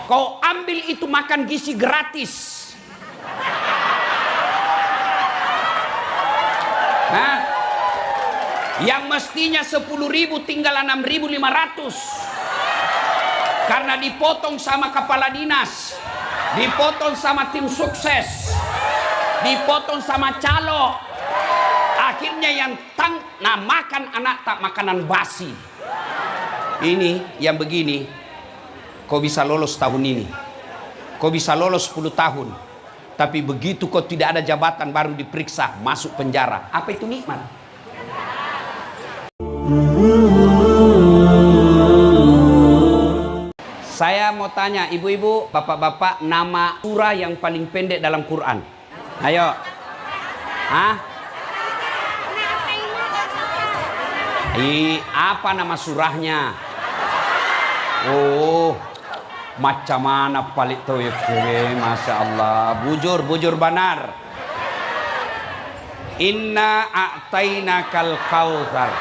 Kau ambil itu makan gizi gratis. Hah? Yang mestinya 10.000 tinggal 6.500. Karena dipotong sama kepala dinas, dipotong sama tim sukses, dipotong sama calo. Akhirnya yang makan anak tak makanan basi. Ini yang begini, kau bisa lolos tahun ini, kau bisa lolos 10 tahun. Tapi begitu kau tidak ada jabatan baru diperiksa, masuk penjara. Apa itu nikmat? Saya mau tanya ibu-ibu, bapak-bapak, nama surah yang paling pendek dalam Quran. Ayo. Hah? Apa nama surahnya? Oh, macam mana paling tahu ya, Masya Allah. Bujur banar. Inna a'tainakal kautsar.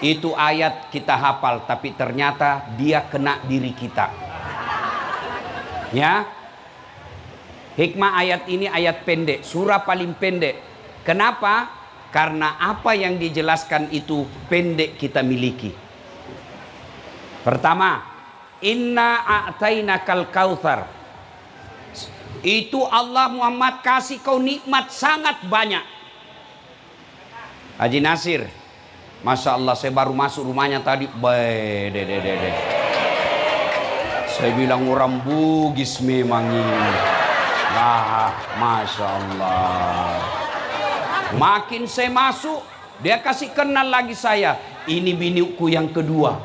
Itu ayat kita hafal, tapi ternyata dia kena diri kita. Ya. Hikmah ayat ini ayat pendek, surah paling pendek. Kenapa? Karena apa yang dijelaskan itu pendek kita miliki. Pertama, inna a'tainakal kautsar. Itu Allah Muhammad kasih kau nikmat sangat banyak. Haji Nasir, Masya Allah, saya baru masuk rumahnya tadi. Saya bilang orang Bugis memang ini. Masya Allah. Makin saya masuk, dia kasih kenal lagi saya. Ini biniku yang kedua.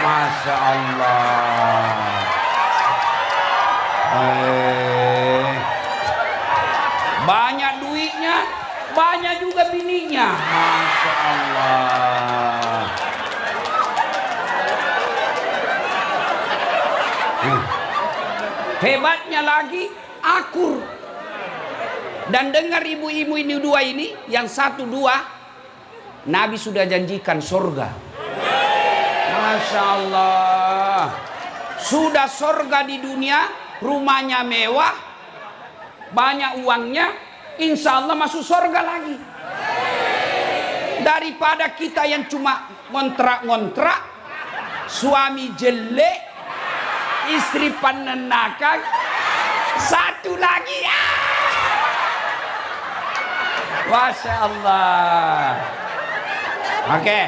Masya Allah. Banyak duitnya, banyak juga bininya. Masya Allah. Hebatnya lagi, akur. Dan dengar ibu-ibu ini dua ini, yang satu dua, Nabi sudah janjikan surga. Masya Allah. Sudah surga di dunia, rumahnya mewah, banyak uangnya, insya Allah masuk surga lagi. Daripada kita yang cuma ngontrak-ngontrak, suami jelek, istri penenakal, satu lagi. Masya Allah. Oke.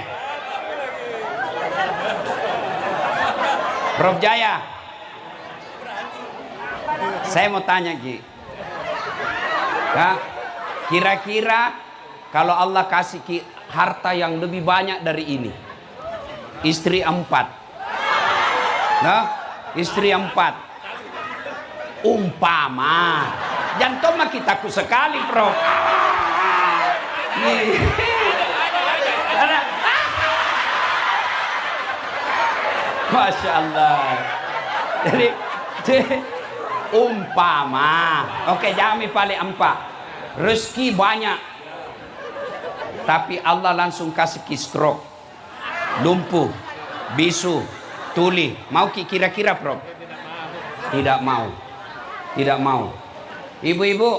Prof Jaya, saya mau tanya Ki. Kira-kira kalau Allah kasih Ki harta yang lebih banyak dari ini, istri 4, nah, istri 4, umpama, jantung mah kitaku sekali, Prof. Masya Allah. Jadi umpama, oke, jami paling 4, rezeki banyak, tapi Allah langsung kasih ki stroke, lumpuh, bisu, tuli. Mau ki kira-kira, Prof? Tidak mau. Tidak mau. Ibu-ibu,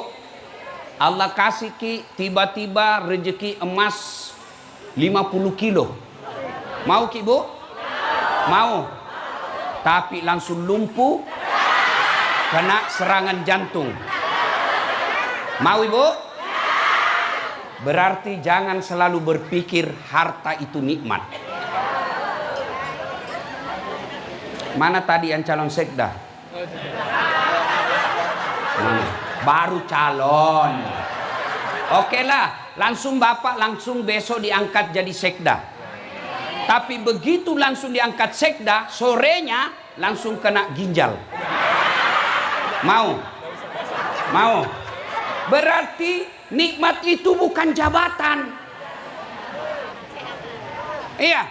Allah kasih ki tiba-tiba rezeki emas 50 kilo. Mau ki, Bu? Mau. Tapi langsung lumpuh, kena serangan jantung. Mau, Ibu? Berarti jangan selalu berpikir harta itu nikmat. Mana tadi yang calon sekda? Baru calon. Oke lah, langsung Bapak langsung besok diangkat jadi sekda. Tapi begitu langsung diangkat sekda, sorenya langsung kena ginjal. Mau? Mau? Berarti nikmat itu bukan jabatan. Iya.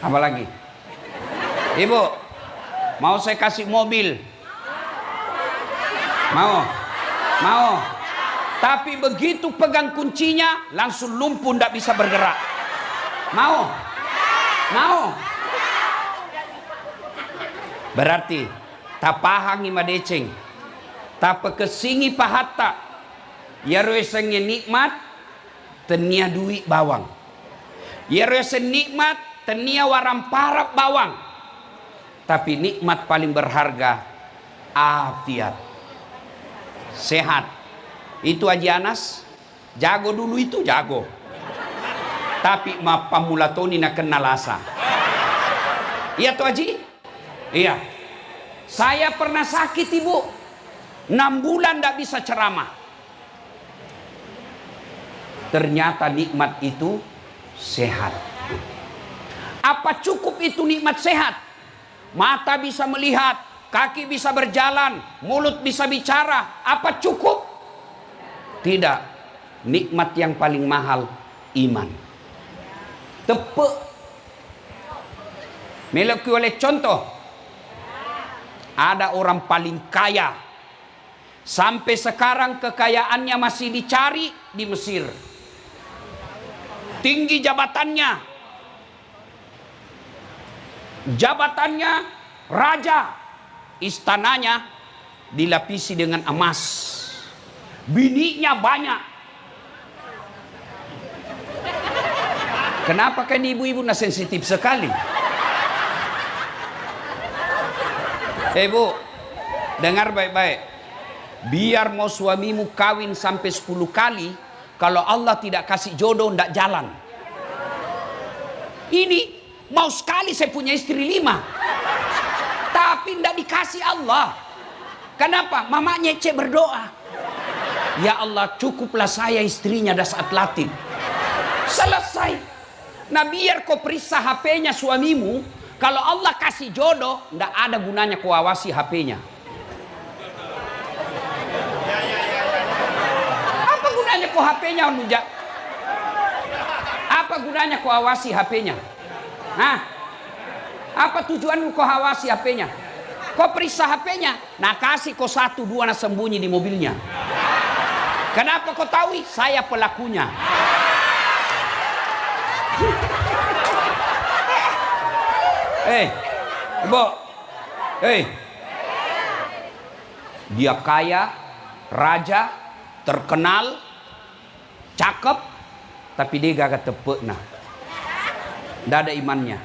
Apa lagi? Ibu, mau saya kasih mobil? Mau? Mau? Tapi begitu pegang kuncinya, langsung lumpuh, tidak bisa bergerak. Mau? Mau? Berarti, tapahangi madeceng, tapa kesingi pahatta, ya roesengnya nikmat, tenia duit bawang. Ya roesen nikmat, tenia waram parap bawang. Tapi nikmat paling berharga, afiat. Sehat. Itu Haji Anas, jago dulu itu jago. Tapi ma pamulatoni na kenal asa. Iya tuh Haji? Iya. Saya pernah sakit ibu. 6 bulan tidak bisa ceramah. Ternyata nikmat itu sehat. Apa cukup itu nikmat sehat? Mata bisa melihat, kaki bisa berjalan, mulut bisa bicara. Apa cukup? Tidak. Nikmat yang paling mahal, iman. Tepuk. Melaki oleh contoh. Ada orang paling kaya. Sampai sekarang kekayaannya masih dicari di Mesir. Tinggi jabatannya. Jabatannya raja. Istananya dilapisi dengan emas. Bininya banyak. Kenapa kan ibu-ibu nah sensitif sekali? Bu, dengar baik-baik. Biar mau suamimu kawin sampai 10 kali, kalau Allah tidak kasih jodoh, tidak jalan. Ini mau sekali saya punya istri 5, tapi tidak dikasih Allah. Kenapa? Mama nyece berdoa. Ya Allah, cukuplah saya istrinya dasar latin. Selesai. Nah biar kau periksa HP-nya suamimu, kalau Allah kasih jodoh, tidak ada gunanya kau awasi HP-nya. Apa gunanya kau HP-nya? Apa gunanya kau awasi HP-nya? Hah? Apa tujuanmu kau awasi HP-nya? Kau periksa HP-nya, nah kasih kau 1, 2 nah sembunyi di mobilnya. Kenapa kau tahu? Saya pelakunya. Ibu. Dia kaya, raja, terkenal, cakep, tapi dia gak tepuk nah. Tidak ada imannya.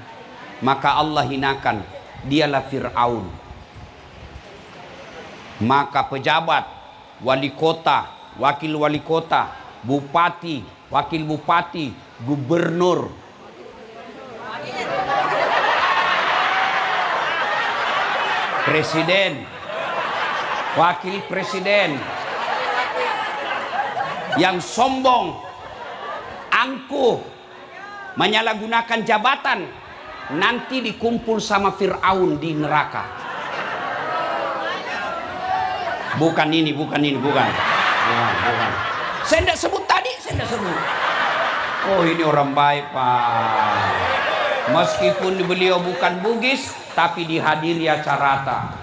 Maka Allah hinakan. Dialah Fir'aun. Maka pejabat, wali kota, wakil wali kota, bupati, wakil bupati, gubernur, presiden, wakil presiden yang sombong, angkuh, menyalahgunakan jabatan, nanti dikumpul sama Fir'aun di neraka. Bukan. Saya tidak sebut tadi, saya tidak sebut. Oh ini orang baik Pak. Meskipun beliau bukan Bugis, tapi dihadiri acarata.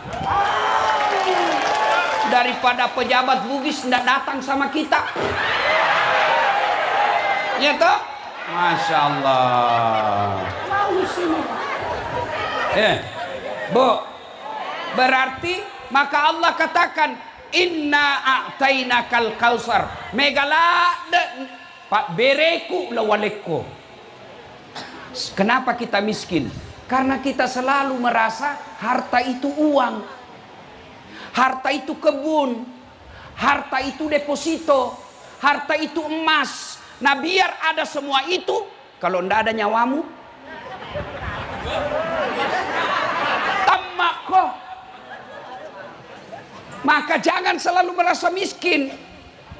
Daripada pejabat Bugis tidak datang sama kita. Ya toh? Masya Allah. Bu, berarti maka Allah katakan inna a'tainakal kausar megalade pak bereku lawaleko. Kenapa kita miskin? Karena kita selalu merasa harta itu uang, harta itu kebun, harta itu deposito, harta itu emas. Nah biar ada semua itu, kalau ndak ada nyawamu tamak kok. Maka jangan selalu merasa miskin.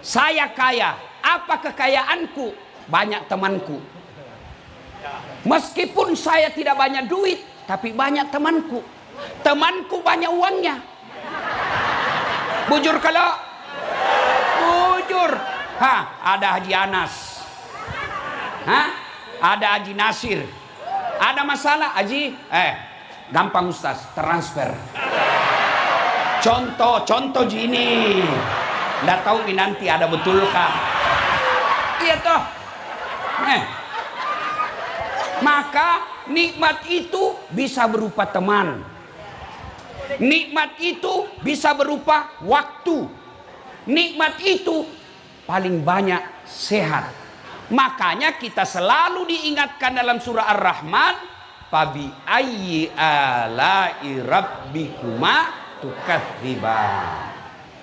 Saya kaya. Apa kekayaanku? Banyak temanku. Meskipun saya tidak banyak duit, tapi banyak temanku. Temanku banyak uangnya. Bujur kalau? Bujur. Ada Haji Anas. Ada Haji Nasir. Ada masalah Haji? Gampang Ustaz, transfer. Contoh gini. Nggak tahu nanti ada betulkah? Iya toh. Maka nikmat itu bisa berupa teman. Nikmat itu bisa berupa waktu. Nikmat itu paling banyak sehat. Makanya kita selalu diingatkan dalam surah Ar-Rahman, fabi ayyi ala'i rabbikuma tukadziban.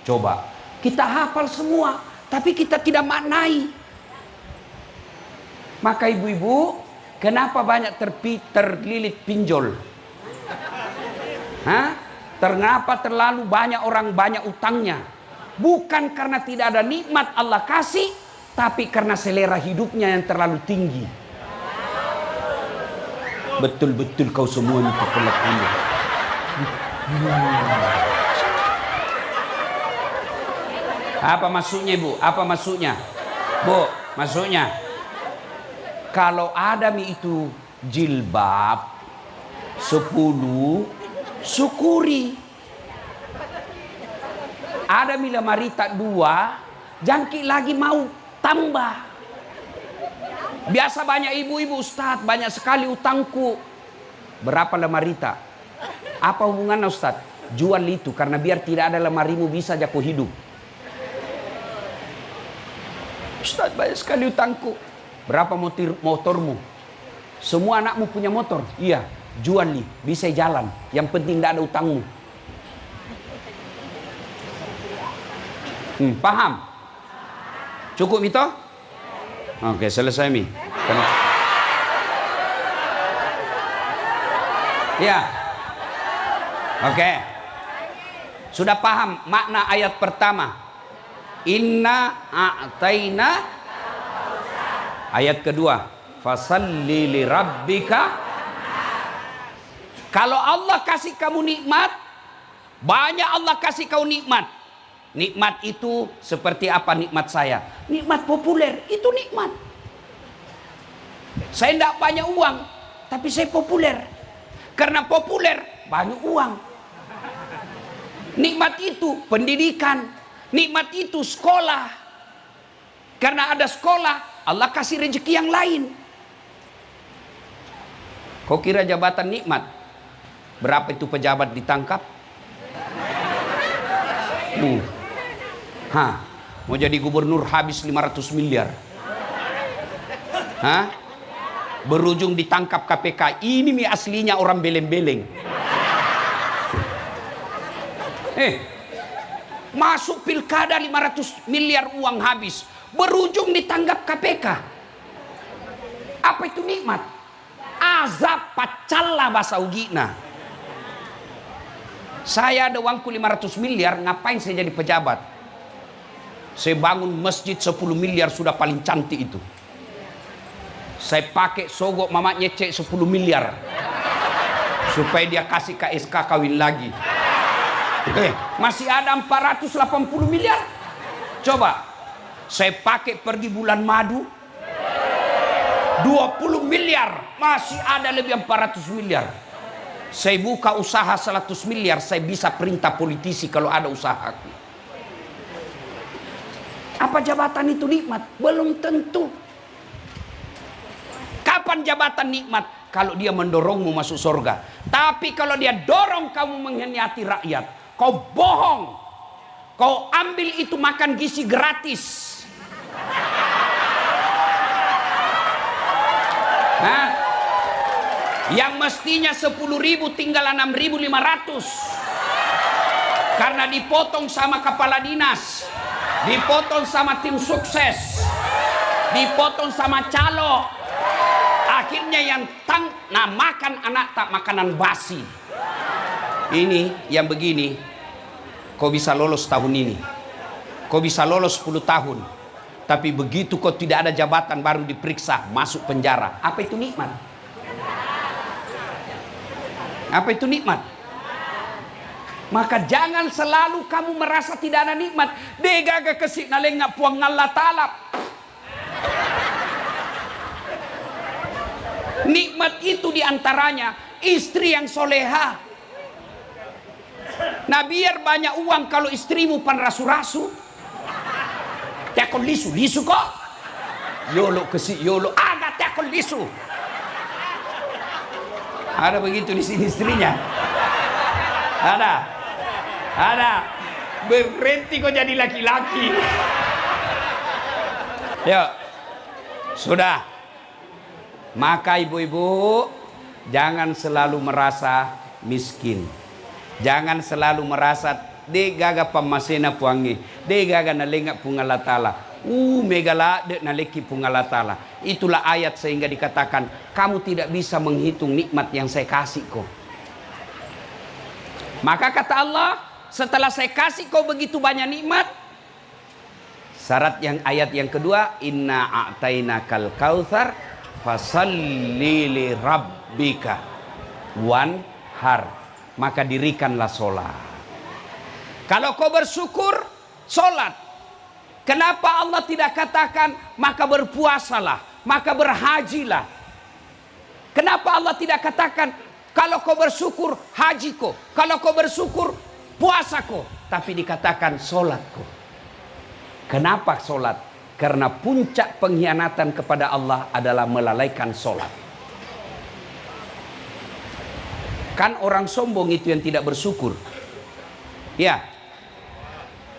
Coba, kita hafal semua, tapi kita tidak maknai. Maka ibu-ibu, kenapa banyak terlilit pinjol? Kenapa terlalu banyak orang banyak utangnya? Bukan karena tidak ada nikmat Allah kasih, tapi karena selera hidupnya yang terlalu tinggi. Betul-betul kau semua ini kepelakunya. Apa maksudnya ibu? Apa maksudnya? Bu, maksudnya kalau Adam itu jilbab 10, syukuri. Ada Marita 2, jangki lagi mau tambah. Biasa banyak ibu-ibu, Ustaz, banyak sekali utangku. Berapa lemari-Marita? Apa hubungannya Ustaz? Jual itu karena biar tidak ada lemarimu bisa jago hidup. Ustaz, banyak sekali utangku. Berapa motormu? Semua anakmu punya motor? Iya, jual nih, bisa jalan. Yang penting tidak ada utangmu. Paham? Cukup itu? Oke, selesai Mi. Ya. Oke. Sudah paham makna ayat pertama? Inna a'taina. Ayat kedua, fasalli li rabbika. Kalau Allah kasih kamu nikmat, banyak Allah kasih kau nikmat. Nikmat itu seperti apa nikmat saya? Nikmat populer, itu nikmat. Saya tidak banyak uang, tapi saya populer. Karena populer, banyak uang. Nikmat itu pendidikan. Nikmat itu sekolah. Karena ada sekolah, Allah kasih rezeki yang lain. Kau kira jabatan nikmat? Berapa itu pejabat ditangkap? Mau jadi gubernur habis 500 miliar. Berujung ditangkap KPK. Ini mi aslinya orang beleng-beleng. Masuk pilkada 500 miliar uang habis. Berujung ditangkap KPK. Apa itu nikmat? Azab pacalla bahasa ugina. Saya ada uangku 500 miliar, ngapain saya jadi pejabat? Saya bangun masjid 10 miliar sudah paling cantik itu. Saya pakai sogok mama nyecek 10 miliar. Supaya dia kasih KSK kawin lagi. Masih ada 480 miliar. Coba. Saya pakai pergi bulan madu 20 miliar. Masih ada lebih 400 miliar. Saya buka usaha 100 miliar. Saya bisa perintah politisi kalau ada usahaku. Apa jabatan itu nikmat? Belum tentu. Kapan jabatan nikmat? Kalau dia mendorongmu masuk surga. Tapi kalau dia dorong kamu mengkhianati rakyat, kau bohong. Kau ambil itu makan gizi gratis. Yang mestinya 10.000 tinggal 6.500. Karena dipotong sama kepala dinas. Dipotong sama tim sukses, dipotong sama calo. Akhirnya yang makan anak tak makanan basi. Ini yang begini, kau bisa lolos tahun ini, kau bisa lolos 10 tahun. Tapi begitu kau tidak ada jabatan baru diperiksa, masuk penjara. Apa itu nikmat? Apa itu nikmat? Maka jangan selalu kamu merasa tidak ada nikmat. Degaga kesik nalengak puang Allah Ta'ala. Nikmat itu diantaranya istri yang soleha. Nah biar banyak uang kalau istrimu pan rasu-rasu. Tekon lisu kok. Yolo kesi yolo agak tekon lisu. Ada begitu di sini istrinya. Ada. Berhenti kok jadi laki-laki. Yuk. Sudah. Maka ibu-ibu jangan selalu merasa miskin. Jangan selalu merasa de gaga pamasena puangi, de gaga nalenga pungala tala. Megala de naleki pungala tala. Itulah ayat sehingga dikatakan kamu tidak bisa menghitung nikmat yang saya kasih kau. Maka kata Allah, setelah saya kasih kau begitu banyak nikmat, syarat yang ayat yang kedua, inna a'tainakal kautsar fasalli li rabbika wanhar, maka dirikanlah sholat. Kalau kau bersyukur, sholat. Kenapa Allah tidak katakan maka berpuasalah, maka berhajilah? Kenapa Allah tidak katakan kalau kau bersyukur haji kau, kalau kau bersyukur puasa kau, tapi dikatakan sholat kau? Kenapa sholat? Karena puncak pengkhianatan kepada Allah adalah melalaikan sholat. Kan orang sombong itu yang tidak bersyukur. Ya.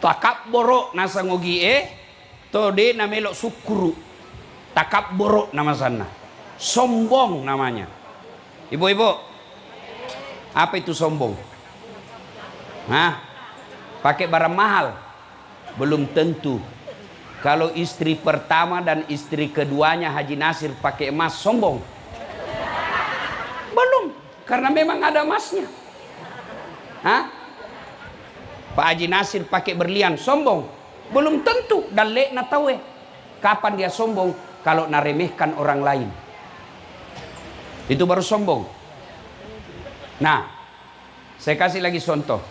Takap borok nasa ngogi tode namelok sukuru. Takap borok nama sana. Sombong namanya. Ibu-ibu, apa itu sombong? Pakai barang mahal? Belum tentu. Kalau istri pertama dan istri keduanya Haji Nasir pakai emas, sombong? Belum, karena memang ada emasnya. Pak Haji Nasir pakai berlian, sombong? Belum tentu. Dan lek na tahu kapan dia sombong? Kalau naremehkan orang lain, itu baru sombong. Nah, saya kasih lagi contoh.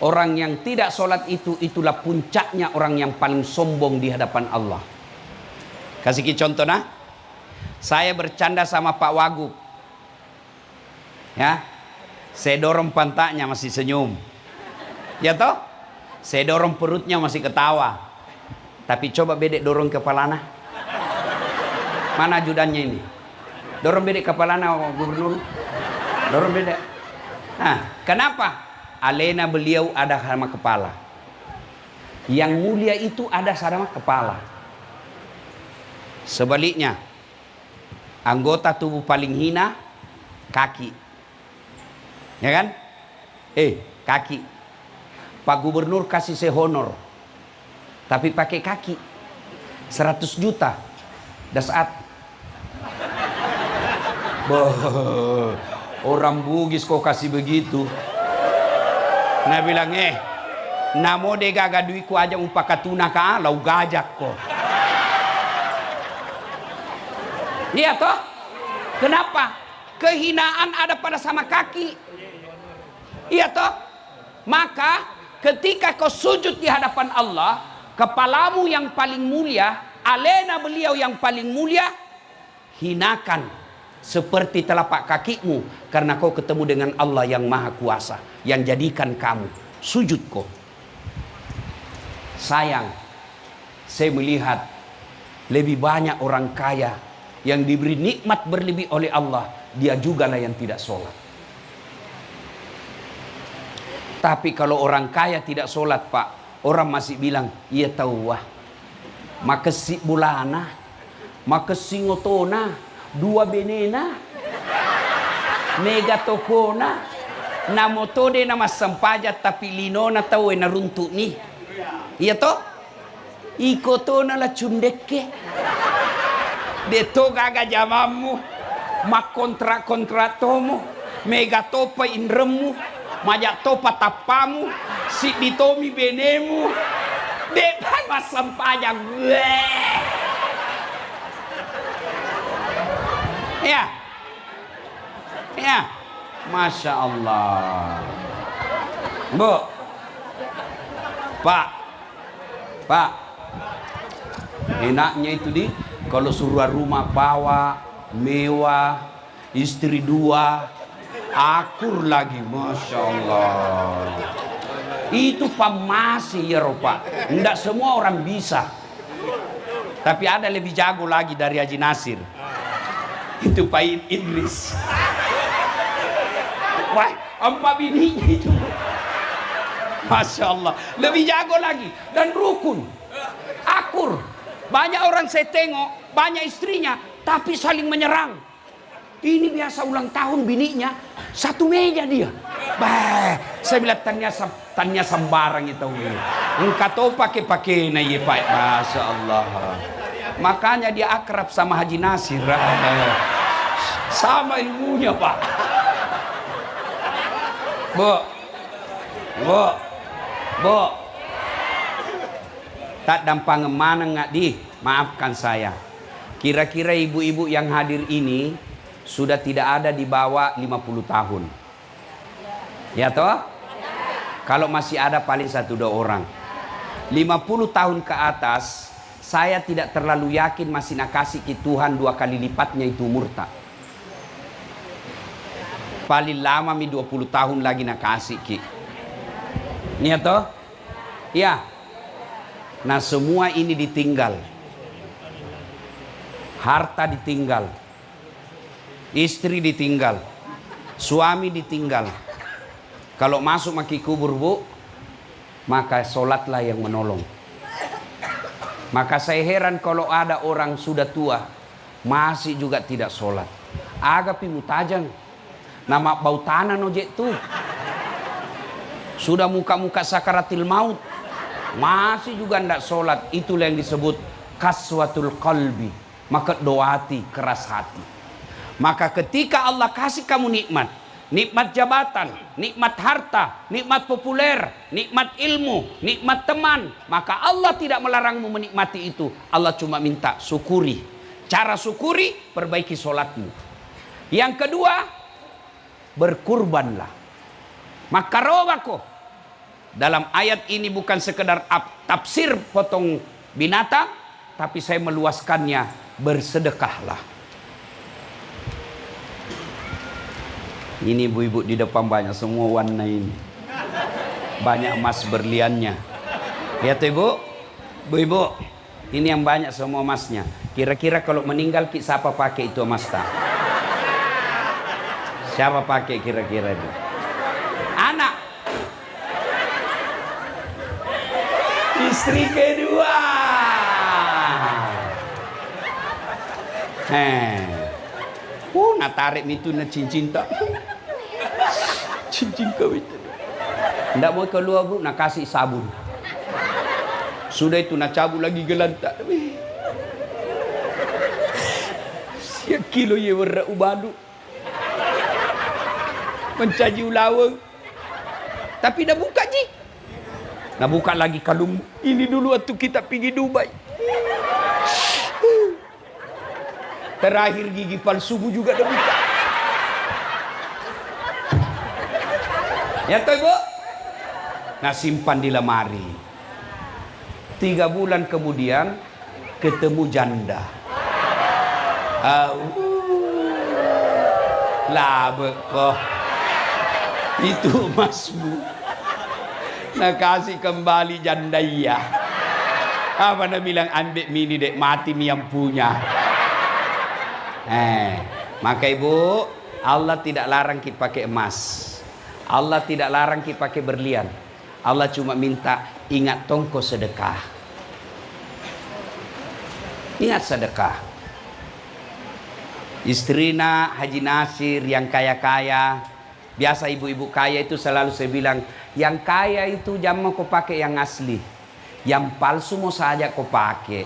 Orang yang tidak sholat itulah puncaknya orang yang paling sombong di hadapan Allah. Kasih contoh nah. Saya bercanda sama Pak Wagub. Ya, saya dorong pantatnya masih senyum. Ya toh? Saya dorong perutnya masih ketawa. Tapi coba bedek dorong kepalana. Mana ajudannya ini? Dorong bedek kepalana gubernur. Dorong bedek. Kenapa? Alena beliau ada sama kepala. Yang mulia itu ada sama kepala. Sebaliknya, anggota tubuh paling hina kaki. Ya kan? Kaki. Pak Gubernur kasih saya honor, tapi pakai kaki 100 juta dasat. Orang Bugis kok kasih begitu. Nah bilang namo de gaga duiku aja umpakatuna ka lau gajak kok. Iya toh? Kenapa? Kehinaan ada pada sama kaki. Iya toh? Maka ketika kau sujud di hadapan Allah, kepalamu yang paling mulia, alena beliau yang paling mulia, hinakan seperti telapak kakimu, karena kau ketemu dengan Allah yang maha kuasa, yang jadikan kamu sujud kau. Sayang, saya melihat lebih banyak orang kaya yang diberi nikmat berlebih oleh Allah, dia jugalah yang tidak sholat. Tapi kalau orang kaya tidak sholat Pak, orang masih bilang, iya tahu wah, makesi bulana, makesi ngotona, 2 benena, mega tokona, namotode nama sampajat tapi linona tahu na runtuk nih. Iya toh? Ikotona la cundekke. Deto gaga jamamu, mak kontrak tomo, mega topa indremu. Majak topa tapamu, si ditomi benemu, depan masam pajang. Ya, Masya Allah. Bu, Pak, enaknya itu kalau suruh rumah bawa, mewah, istri 2, akur lagi, Masya Allah. Itu pamasi ya Pak. Tidak semua orang bisa. Tapi ada lebih jago lagi dari Haji Nasir. Itu Pak Idris. Wah, 4 bininya itu. Masya Allah. Lebih jago lagi. Dan rukun. Akur. Banyak orang saya tengok, banyak istrinya, tapi saling menyerang. Ini biasa ulang tahun bininya, satu meja dia. Bah, saya bilang tanya sembarang itu. Engkau tahu pakai na ye Pak. Masya Allah. Makanya dia akrab sama Haji Nasir. Sama ilmunya Pak. Bu. Tak dampang mana nggak di? Maafkan saya. Kira-kira ibu-ibu yang hadir ini sudah tidak ada di bawah 50 tahun. Ya toh? Kalau masih ada paling 1-2 orang. 50 tahun ke atas, saya tidak terlalu yakin masih nak kasih ke Tuhan 2 kali lipatnya itu murtad. Paling lama 20 tahun lagi nak kasih ki. Ini toh? Ya. Nah semua ini ditinggal. Harta ditinggal. Istri ditinggal. Suami ditinggal. Kalau masuk maki kubur bu, maka sholatlah yang menolong. Maka saya heran kalau ada orang sudah tua masih juga tidak sholat. Agapi mutajang. Nama bau tanah nojek tuh. Sudah muka-muka sakaratil maut. Masih juga tidak sholat. Itulah yang disebut kaswatul qalbi. Maka doati, keras hati. Maka ketika Allah kasih kamu nikmat. Nikmat jabatan, nikmat harta, nikmat populer, nikmat ilmu, nikmat teman. Maka Allah tidak melarangmu menikmati itu. Allah cuma minta syukuri. Cara syukuri, perbaiki sholatmu. Yang kedua, berkurbanlah. Maka robako. Dalam ayat ini bukan sekedar tafsir potong binatang, tapi saya meluaskannya, bersedekahlah. Ini ibu-ibu di depan banyak semua warna ini. Banyak emas berliannya. Lihat ibu, ibu, ini yang banyak semua emasnya. Kira-kira kalau meninggal siapa pakai itu emas tak? Siapa pakai kira-kira itu? Anak. Istri kedua. Nak tarik itu nak cincin tak? Cincin kau itu. Ndak mau keluar bu, nak kasih sabun. Sudah itu nak cabut lagi gelantak. Siap kilo ye warna ubadu. Mencaji ulawang. Tapi dah buka ji. Nak buka lagi kalung. Ini dulu waktu kita pergi Dubai. Terakhir gigi palsu juga dah buka. Ya toh ibu? Nah simpan di lemari. 3 bulan kemudian ketemu janda. Lah bekoh. Itu emasmu. Nah kasih kembali janda iya. Apa nak bilang ambil mini dek mati mi yang punya. Maka ibu, Allah tidak larang kita pakai emas. Allah tidak larang kita pakai berlian. Allah cuma minta ingat tongko sedekah. Ingat sedekah. Istrina Haji Nasir yang kaya-kaya. Biasa ibu-ibu kaya itu selalu saya bilang, yang kaya itu jangan kau pakai yang asli. Yang palsu mau saja kau pakai.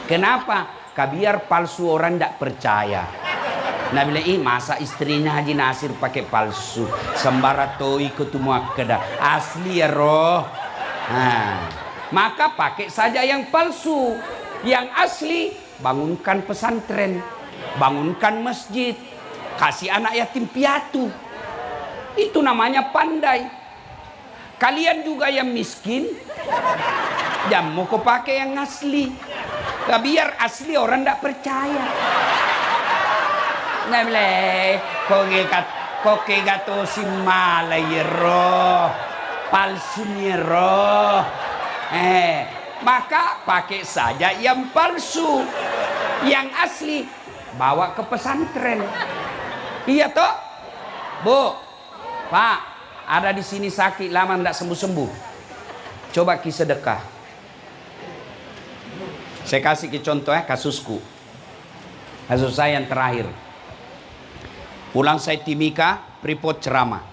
Kenapa? Biar palsu orang tidak percaya. Nah bilang, masa istrinya Haji Nasir pakai palsu. Sembara to ikut muakkadah. Asli ya roh. Maka pakai saja yang palsu. Yang asli, bangunkan pesantren. Bangunkan masjid. Kasih anak yatim piatu. Itu namanya pandai. Kalian juga yang miskin, jangan mau kau pakai yang asli. Biar asli orang tidak percaya. Nah boleh, kau gato si malayro. palsunya roh. Maka pakai saja yang palsu. Yang asli bawa ke pesantren. Iya toh? Bu, Pak, ada di sini sakit lama tidak sembuh-sembuh. Coba ki sedekah. Saya kasih ki contoh kasusku. Kasus saya yang terakhir. Pulang saya Timika, Pripot ceramah.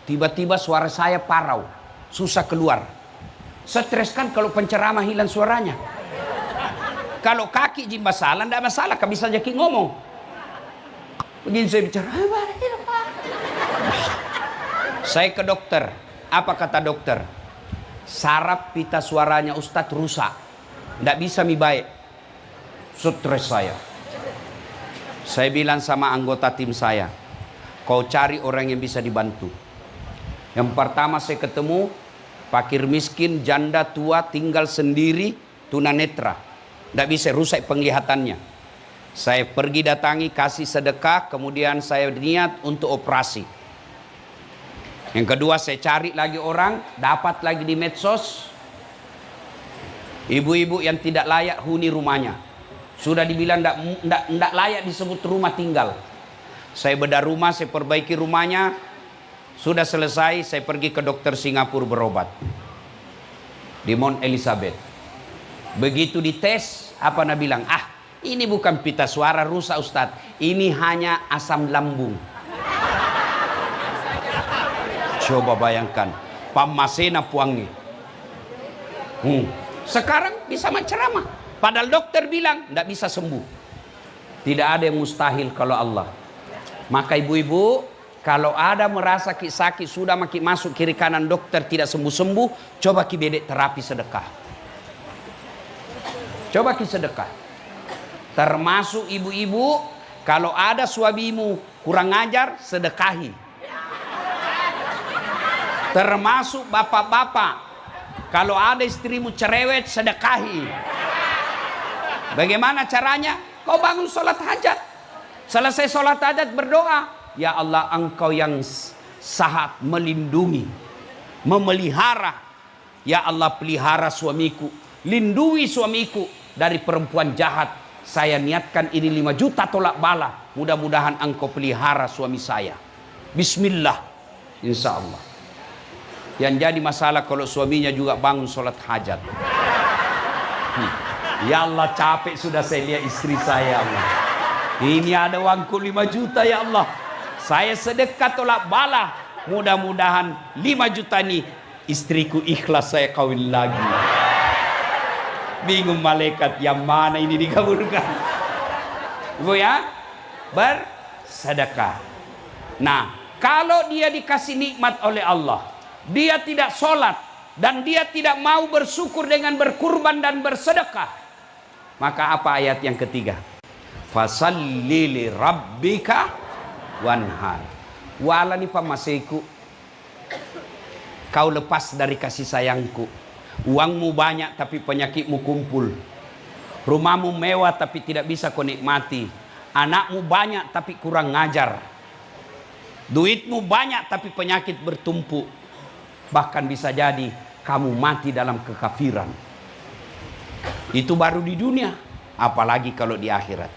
Tiba-tiba suara saya parau, susah keluar. Stres kan kalau penceramah hilang suaranya. Kalau kaki jimba salah, tidak masalah, kan bisa jadi ngomong. Begini saya bicara, saya ke dokter. Apa kata dokter? Saraf pita suaranya Ustadz rusak, tidak bisa mi baik. Stres saya. Saya bilang sama anggota tim saya, kau cari orang yang bisa dibantu. Yang pertama saya ketemu fakir miskin, janda tua, tinggal sendiri, tunanetra, tidak bisa, rusak penglihatannya. Saya pergi datangi, kasih sedekah, kemudian saya niat untuk operasi. Yang kedua saya cari lagi orang, dapat lagi di medsos, ibu-ibu yang tidak layak huni rumahnya. Sudah dibilang tidak layak disebut rumah tinggal. Saya bedah rumah, saya perbaiki rumahnya. Sudah selesai, saya pergi ke dokter Singapura berobat. Di Mount Elizabeth. Begitu dites, apa nak bilang? Ini bukan pita suara rusak Ustadz. Ini hanya asam lambung. Coba bayangkan. Pamasena puangi. Sekarang bisa menceramah. Padahal dokter bilang, tidak bisa sembuh. Tidak ada yang mustahil kalau Allah. Maka ibu-ibu, kalau ada merasa sakit sudah makin masuk kiri kanan dokter tidak sembuh-sembuh, coba ki bedek terapi sedekah. Coba ki sedekah. Termasuk ibu-ibu, kalau ada suamimu kurang ajar, sedekahi. Termasuk bapak-bapak, kalau ada istrimu cerewet, sedekahi. Bagaimana caranya? Kau bangun sholat hajat. Selesai sholat hajat berdoa. Ya Allah, Engkau yang sahat melindungi, memelihara. Ya Allah, pelihara suamiku, lindungi suamiku dari perempuan jahat. Saya niatkan ini 5 juta tolak bala. Mudah-mudahan Engkau pelihara suami saya. Bismillah. Insya Allah. Yang jadi masalah kalau suaminya juga bangun sholat hajat. Ya Allah, capek sudah saya lihat istri saya, Allah. Ini ada uangku 5 juta ya Allah. Saya sedekah tolak bala. Mudah-mudahan 5 juta ini istriku ikhlas saya kawin lagi. Bingung malaikat yang mana ini dikabulkan. Ibu ya, bersedekah. Nah, kalau dia dikasih nikmat oleh Allah, dia tidak sholat, dan dia tidak mau bersyukur dengan berkurban dan bersedekah, maka apa ayat yang ketiga? Fasalli li rabbika wanhar. Wala ni pamaseku, kau lepas dari kasih sayangku. Uangmu banyak tapi penyakitmu kumpul. Rumahmu mewah tapi tidak bisa kau nikmati. Anakmu banyak tapi kurang ngajar. Duitmu banyak tapi penyakit bertumpuk. Bahkan bisa jadi kamu mati dalam kekafiran. Itu baru di dunia, apalagi kalau di akhirat.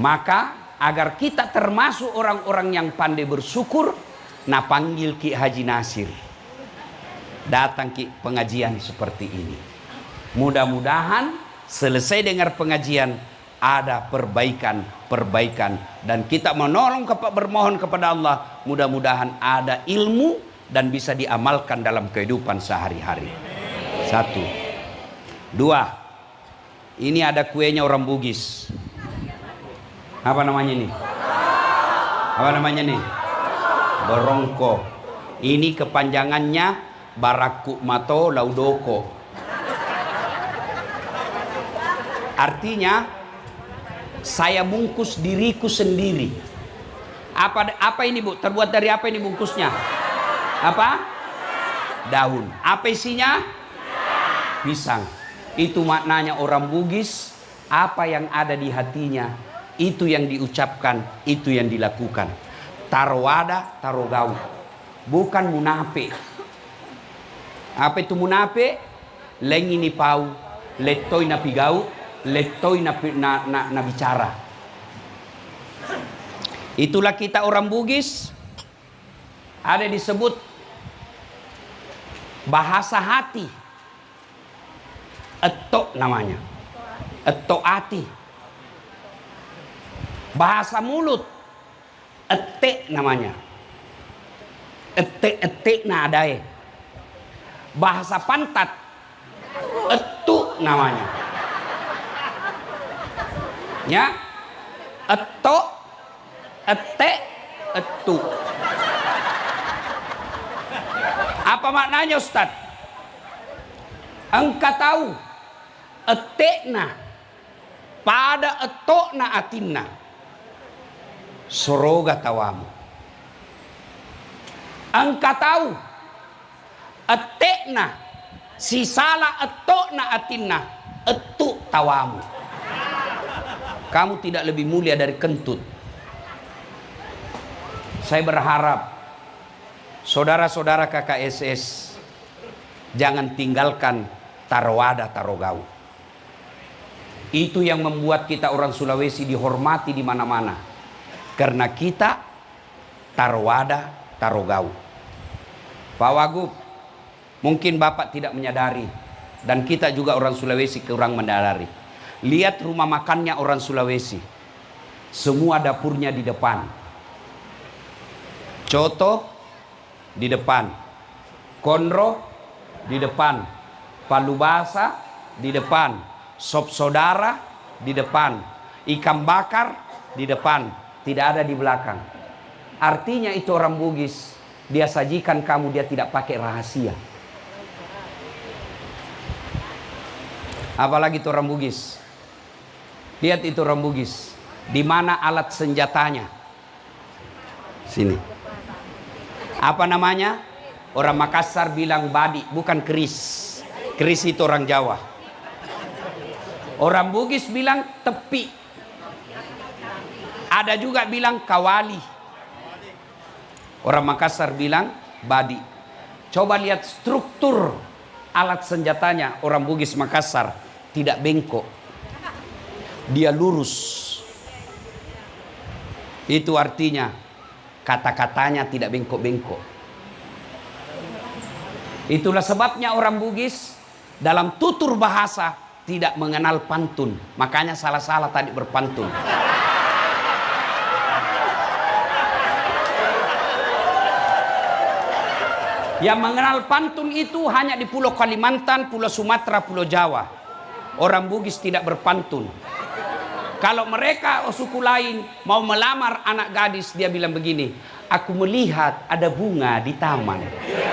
Maka agar kita termasuk orang-orang yang pandai bersyukur, nah panggil Ki Haji Nasir. Datang Ki pengajian seperti ini. Mudah-mudahan selesai dengar pengajian ada perbaikan dan kita bermohon kepada Allah, mudah-mudahan ada ilmu dan bisa diamalkan dalam kehidupan sehari-hari. 1, 2. Ini ada kuenya orang Bugis. Apa namanya nih? Apa namanya nih? Berongko. Ini kepanjangannya Barakuk Mato Laudoko. Artinya saya bungkus diriku sendiri. Apa ini Bu? Terbuat dari apa ini bungkusnya? Apa? Daun. Apa isinya? Pisang. Itu maknanya orang Bugis. Apa yang ada di hatinya, itu yang diucapkan, itu yang dilakukan. Taruh wadah, taruh gaul. Bukan munafik. Apa itu munafik? Lengi ni pau, letoi na pigau, letoi na bicara. Itulah kita orang Bugis. Ada disebut bahasa hati. Etok namanya. Etok hati. Bahasa mulut. Etek namanya. Etek na adai. Bahasa pantat. Etuk namanya. Ya. Etok, etek, etuk. Apa maknanya Ustaz? Engkau tahu etekna pada etokna atinna soroga tawamu. Engkau tahu etekna si salah etokna atinna etuk tawamu. Kamu tidak lebih mulia dari kentut. Saya berharap saudara-saudara KKSS jangan tinggalkan tarawada tarogau. Itu yang membuat kita orang Sulawesi dihormati di mana-mana. Karena kita tarawada tarogau. Pak Wagub, mungkin Bapak tidak menyadari dan kita juga orang Sulawesi kurang menyadari. Lihat rumah makannya orang Sulawesi. Semua dapurnya di depan. Coto di depan, konro di depan, palu basah di depan, sop saudara di depan, ikan bakar di depan, tidak ada di belakang. Artinya itu orang Bugis, dia sajikan kamu, dia tidak pakai rahasia. Apalagi itu orang Bugis. Lihat itu orang Bugis, di mana alat senjatanya? Sini. Apa namanya? Orang Makassar bilang badi, bukan keris. Keris itu orang Jawa. Orang Bugis bilang tepi. Ada juga bilang kawali. Orang Makassar bilang badi. Coba lihat struktur alat senjatanya orang Bugis Makassar, tidak bengkok. Dia lurus. Itu artinya kata-katanya tidak bengkok-bengkok. Itulah sebabnya orang Bugis dalam tutur bahasa tidak mengenal pantun. Makanya salah-salah tadi berpantun. Yang mengenal pantun itu hanya di Pulau Kalimantan, Pulau Sumatera, Pulau Jawa. Orang Bugis tidak berpantun. Kalau mereka suku lain mau melamar anak gadis, dia bilang begini, aku melihat ada bunga di taman.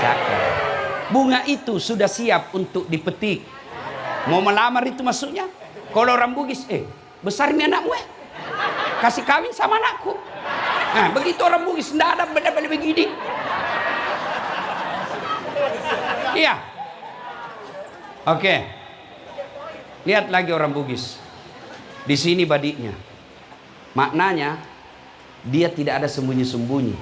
Cakep. Bunga itu sudah siap untuk dipetik. Mau melamar itu maksudnya. Kalau orang Bugis, besar ini anak gue, kasih kawin sama anakku. Nah, begitu orang Bugis, tidak ada beda-beda begini. Iya. Oke. Lihat lagi orang Bugis. Di sini badiknya. Maknanya dia tidak ada sembunyi-sembunyi.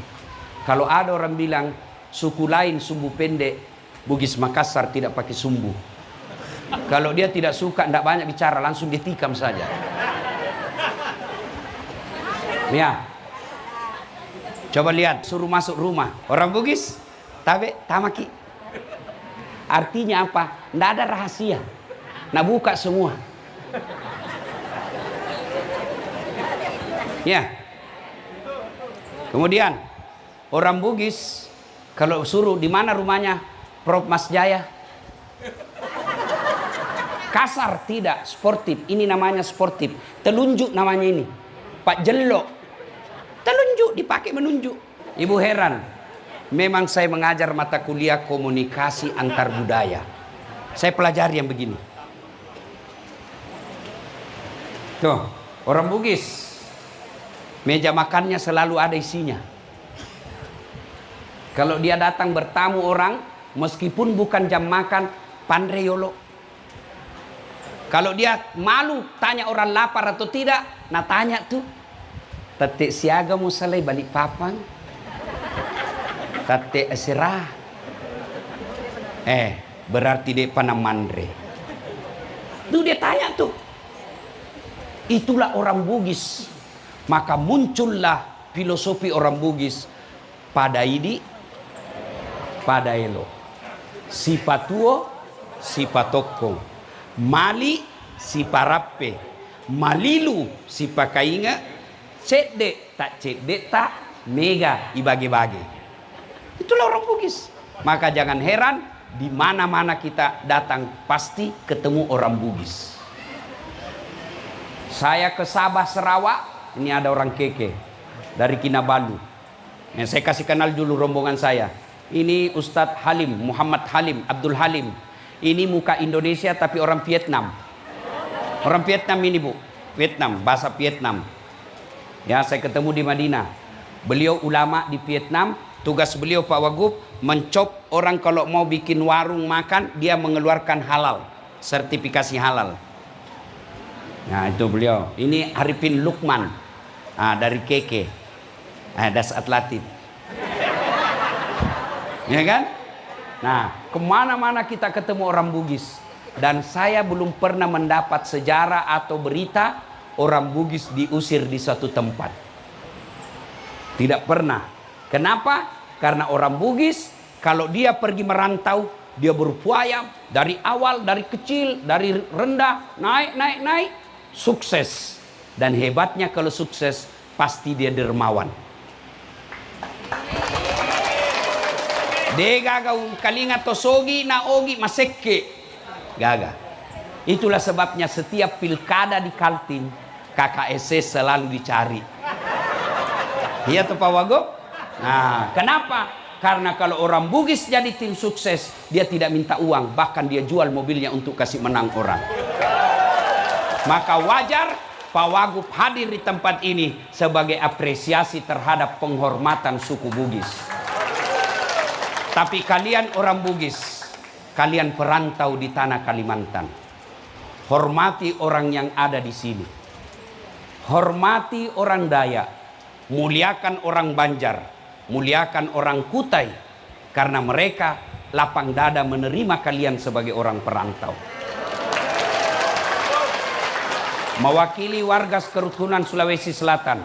Kalau ada orang bilang suku lain sumbu pendek, Bugis Makassar tidak pakai sumbu. Kalau dia tidak suka, tidak banyak bicara, langsung ditikam saja. Ya. Coba lihat, suruh masuk rumah. Orang Bugis, tabe, tamaki. Artinya apa? Tidak ada rahasia. Nah, buka semua. Ya. Kemudian orang Bugis kalau suruh di mana rumahnya Prof Mas Jaya, kasar tidak, sportif. Ini namanya sportif. Telunjuk namanya ini. Pak Jello. Telunjuk dipakai menunjuk. Ibu heran. Memang saya mengajar mata kuliah komunikasi antar budaya. Saya pelajari yang begini. Tuh, orang Bugis. Meja makannya selalu ada isinya. Kalau dia datang bertamu orang, meskipun bukan jam makan, pandreyolo. Kalau dia malu tanya orang lapar atau tidak, nah tanya tuh. Tetek siaga musalai balik papan. Tetek serah. berarti dia panamandre. Tuh dia tanya tuh. Itulah orang Bugis. Maka muncullah filosofi orang Bugis. Pada idi, pada elo. Si patuo, si patoko. Mali, si parape. Malilu, si pakainga. Cedek tak mega ibagi-bagi. Itulah orang Bugis. Maka jangan heran, di mana-mana kita datang pasti ketemu orang Bugis. Saya ke Sabah Sarawak, ini ada orang keke dari Kinabalu. Saya kasih kenal dulu rombongan saya. Ini Ustadz Halim, Muhammad Halim, Abdul Halim. Ini muka Indonesia tapi orang Vietnam. Orang Vietnam ini Bu, Vietnam, bahasa Vietnam. Ya, saya ketemu di Madinah. Beliau ulama di Vietnam. Tugas beliau Pak Wagub mencop orang kalau mau bikin warung makan, dia mengeluarkan halal, sertifikasi halal. Nah itu beliau. Ini Arifin Lukman dari Keke, Das Atlatif. Ya kan? Nah kemana-mana kita ketemu orang Bugis. Dan saya belum pernah mendapat sejarah atau berita orang Bugis diusir di suatu tempat. Tidak pernah. Kenapa? Karena orang Bugis kalau dia pergi merantau, dia berupaya dari awal, dari kecil, dari rendah, naik, sukses. Dan hebatnya kalau sukses, pasti dia dermawan. Degaga kalinga tosogi na ogi masekke. Gaga. Itulah sebabnya setiap pilkada di Kaltim, KKSS selalu dicari. Iya tuh Pak Wagub? Nah, kenapa? Karena kalau orang Bugis jadi tim sukses, dia tidak minta uang, bahkan dia jual mobilnya untuk kasih menang orang. Maka wajar Pak Wagub hadir di tempat ini sebagai apresiasi terhadap penghormatan suku Bugis. Tapi kalian orang Bugis, kalian perantau di tanah Kalimantan. Hormati orang yang ada di sini. Hormati orang Dayak. Muliakan orang Banjar, muliakan orang Kutai, karena mereka lapang dada menerima kalian sebagai orang perantau. Mewakili warga kerukunan Sulawesi Selatan,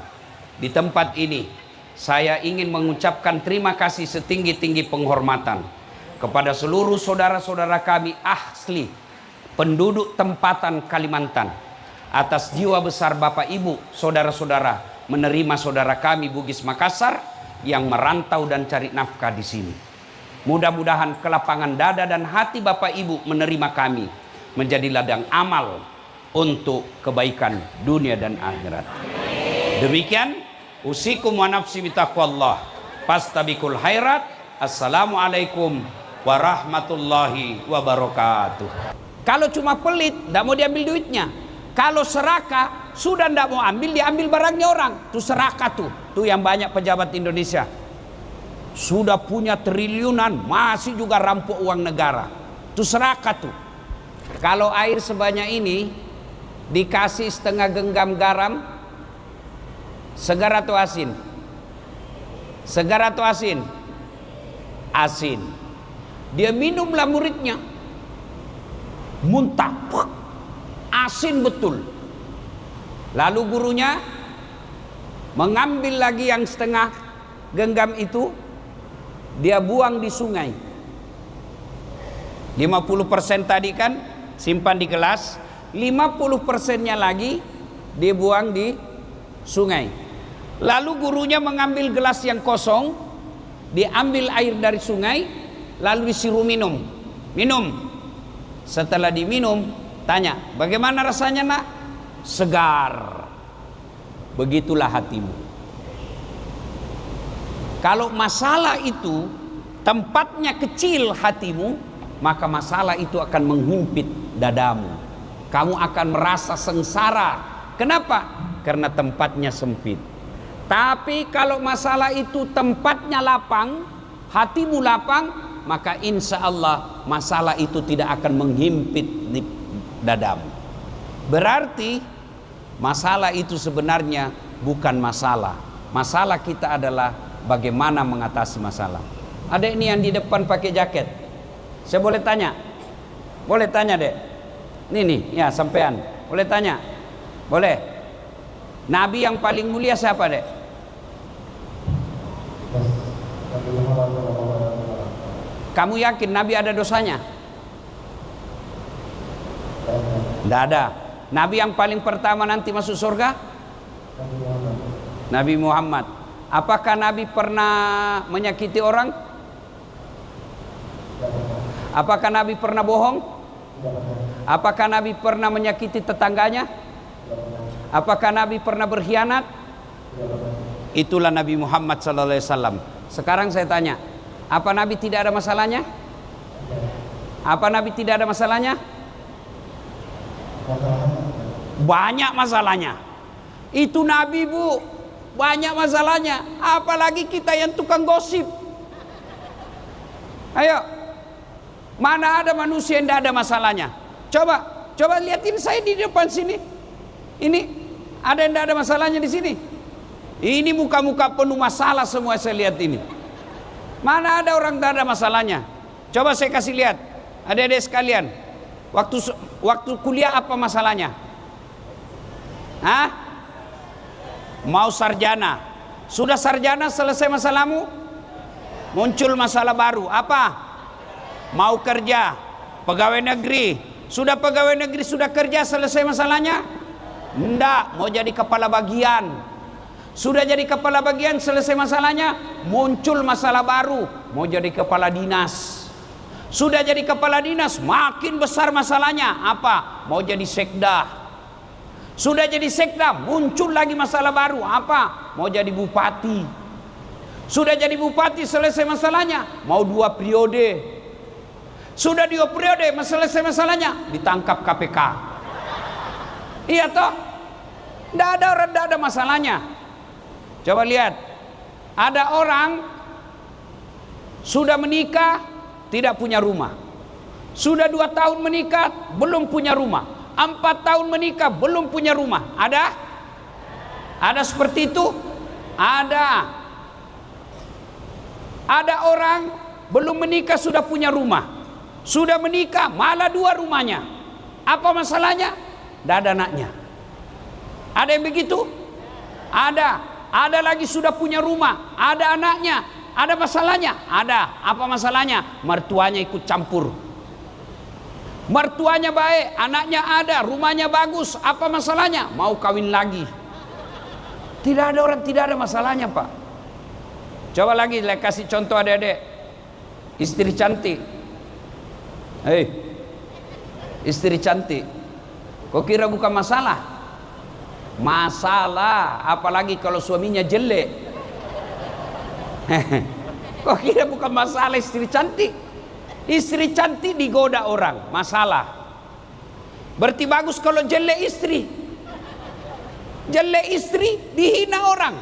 di tempat ini saya ingin mengucapkan terima kasih setinggi-tinggi penghormatan kepada seluruh saudara-saudara kami asli penduduk tempatan Kalimantan, atas jiwa besar Bapak Ibu, saudara-saudara menerima saudara kami Bugis Makassar yang merantau dan cari nafkah di sini. Mudah-mudahan kelapangan dada dan hati Bapak Ibu menerima kami menjadi ladang amal untuk kebaikan dunia dan akhirat. Demikian usikum wa nafsi bitaqwallah fastabikul khairat. Assalamualaikum warahmatullahi wabarakatuh. Kalau cuma pelit, tidak mau diambil duitnya. Kalau serakah, sudah tidak mau ambil, diambil barangnya orang. Itu serakah tuh. Tuh yang banyak pejabat Indonesia. Sudah punya triliunan, masih juga rampok uang negara. Itu serakah tuh. Kalau air sebanyak ini, dikasih setengah genggam garam, segar atau asin? Segar atau asin? Asin. Dia minumlah muridnya. Muntah. Asin betul. Lalu gurunya mengambil lagi yang setengah genggam itu, dia buang di sungai. 50% tadi kan simpan di gelas, 50%-nya lagi dia buang di sungai. Lalu gurunya mengambil gelas yang kosong, diambil air dari sungai, lalu disuruh minum. Minum. Setelah diminum, tanya, bagaimana rasanya nak? Segar. Begitulah hatimu. Kalau masalah itu tempatnya kecil hatimu, maka masalah itu akan menghimpit dadamu. Kamu akan merasa sengsara. Kenapa? Karena tempatnya sempit. Tapi kalau masalah itu tempatnya lapang, hatimu lapang, maka insya Allah masalah itu tidak akan menghimpit di dadamu. Berarti masalah itu sebenarnya bukan masalah. Masalah kita adalah bagaimana mengatasi masalah. Ada ini yang di depan pakai jaket. Saya boleh tanya, Boleh tanya, Dek? Nih, ya sampean. Boleh tanya? Boleh. Nabi yang paling mulia siapa, Dek? Kamu yakin Nabi ada dosanya? Tidak ada. Nabi yang paling pertama nanti masuk surga? Nabi Muhammad. Apakah Nabi pernah menyakiti orang? Apakah Nabi pernah bohong? Apakah Nabi pernah menyakiti tetangganya? Apakah Nabi pernah berkhianat? Itulah Nabi Muhammad SAW. Sekarang saya tanya, apa Nabi tidak ada masalahnya? Apa Nabi tidak ada masalahnya? Banyak masalahnya. Itu Nabi, Bu, banyak masalahnya. Apalagi kita yang tukang gosip. Ayo, mana ada manusia yang tidak ada masalahnya? Coba lihatin saya di depan sini. Ini ada yang tidak ada masalahnya di sini? Ini muka-muka penuh masalah semua saya lihat ini. Mana ada orang tidak ada masalahnya? Coba saya kasih lihat, adik-adik sekalian. Waktu kuliah apa masalahnya? Hah? Mau sarjana. Sudah sarjana selesai masalahmu? Muncul masalah baru. Apa? Mau kerja, pegawai negeri. Sudah pegawai negeri, sudah kerja, selesai masalahnya? Enggak, mau jadi kepala bagian. Sudah jadi kepala bagian, selesai masalahnya? Muncul masalah baru, mau jadi kepala dinas. Sudah jadi kepala dinas, makin besar masalahnya. Apa? Mau jadi sekda. Sudah jadi sekda, muncul lagi masalah baru. Apa? Mau jadi bupati. Sudah jadi bupati, selesai masalahnya? Mau 2 periode. Sudah 2 periode, selesai masalahnya? Ditangkap KPK. Iya toh? Tidak ada orang, tidak ada masalahnya. Coba lihat, ada orang sudah menikah, tidak punya rumah. Sudah 2 tahun menikah, belum punya rumah. 4 tahun menikah, belum punya rumah. Ada? Ada seperti itu? Ada. Ada orang belum menikah sudah punya rumah. Sudah menikah, malah 2 rumahnya. Apa masalahnya? Tidak ada anaknya. Ada yang begitu? Ada. Ada lagi sudah punya rumah, ada anaknya. Ada masalahnya? Ada. Apa masalahnya? Mertuanya ikut campur. Mertuanya baik, anaknya ada, rumahnya bagus. Apa masalahnya? Mau kawin lagi. Tidak ada orang tidak ada masalahnya, Pak. Coba lagi, saya kasih contoh adik-adik. Istri cantik. Hei, istri cantik. Kau kira bukan masalah? Masalah, apalagi kalau suaminya jelek. Kau kira bukan masalah istri cantik? Istri cantik digoda orang, masalah. Berarti bagus kalau jelek istri. Jelek istri dihina orang.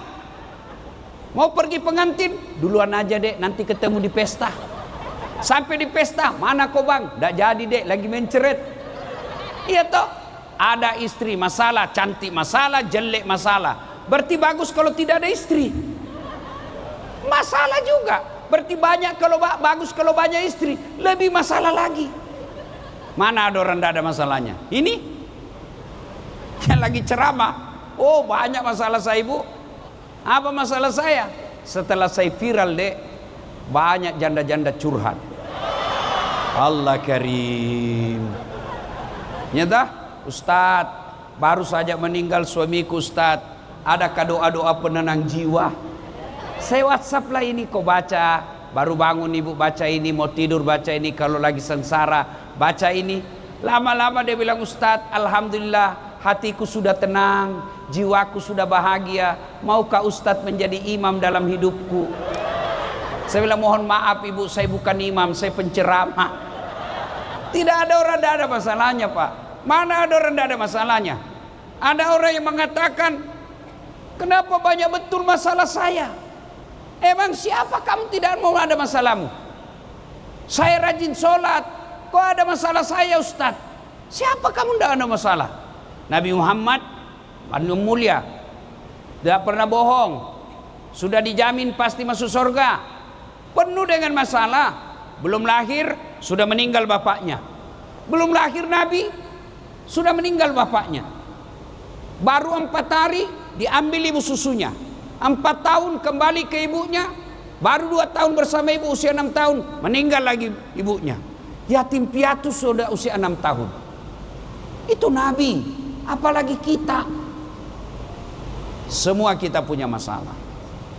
Mau pergi pengantin, duluan aja dek, nanti ketemu di pesta. Sampai di pesta, mana kau bang? Nggak jadi dek, lagi menceret. Iya toh? Ada istri masalah, cantik masalah, jelek masalah. Berarti bagus kalau tidak ada istri. Masalah juga. Berarti banyak kalau bagus kalau banyak istri. Lebih masalah lagi. Mana ada orang tidak ada masalahnya? Ini yang lagi ceramah. Oh, banyak masalah saya, Bu. Apa masalah saya? Setelah saya viral, dek, banyak janda-janda curhat. Allah karim. Nyata? Ustadz, baru saja meninggal suamiku, Ustadz. Adakah doa-doa penenang jiwa? Saya WhatsApp lah ini, kau baca. Baru bangun ibu baca ini, mau tidur baca ini, kalau lagi sengsara baca ini. Lama-lama dia bilang, Ustadz, alhamdulillah hatiku sudah tenang, jiwaku sudah bahagia. Maukah Ustadz menjadi imam dalam hidupku? Saya bilang, mohon maaf ibu, saya bukan imam, saya penceramah. Tidak ada orang tidak ada masalahnya, Pak. Mana ada orang tidak ada masalahnya? Ada orang yang mengatakan, kenapa banyak betul masalah saya? Emang siapa kamu tidak mau ada masalahmu? Saya rajin sholat, kok ada masalah saya, Ustadz? Siapa kamu tidak ada masalah? Nabi Muhammad mulia, tidak pernah bohong, sudah dijamin pasti masuk surga. Penuh dengan masalah, belum lahir sudah meninggal bapaknya. Belum lahir Nabi, sudah meninggal bapaknya. Baru 4 hari diambil ibu susunya. 4 tahun kembali ke ibunya. Baru 2 tahun bersama ibu, usia 6 tahun meninggal lagi ibunya. Yatim piatu sudah usia 6 tahun. Itu Nabi, apalagi kita. Semua kita punya masalah.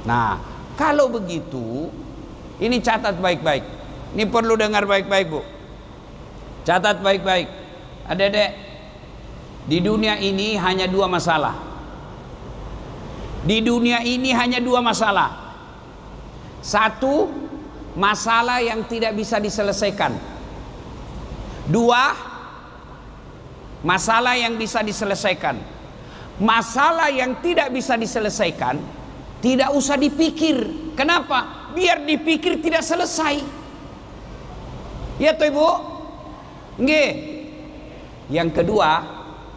Nah, kalau begitu, ini catat baik-baik. Ini perlu dengar baik-baik, Bu. Catat baik-baik. Adik-adik, di dunia ini hanya 2 masalah. Di dunia ini hanya 2 masalah. Satu, masalah yang tidak bisa diselesaikan. 2, masalah yang bisa diselesaikan. Masalah yang tidak bisa diselesaikan, tidak usah dipikir. Kenapa? Biar dipikir tidak selesai. Ya toh Ibu? Nggih. Yang kedua,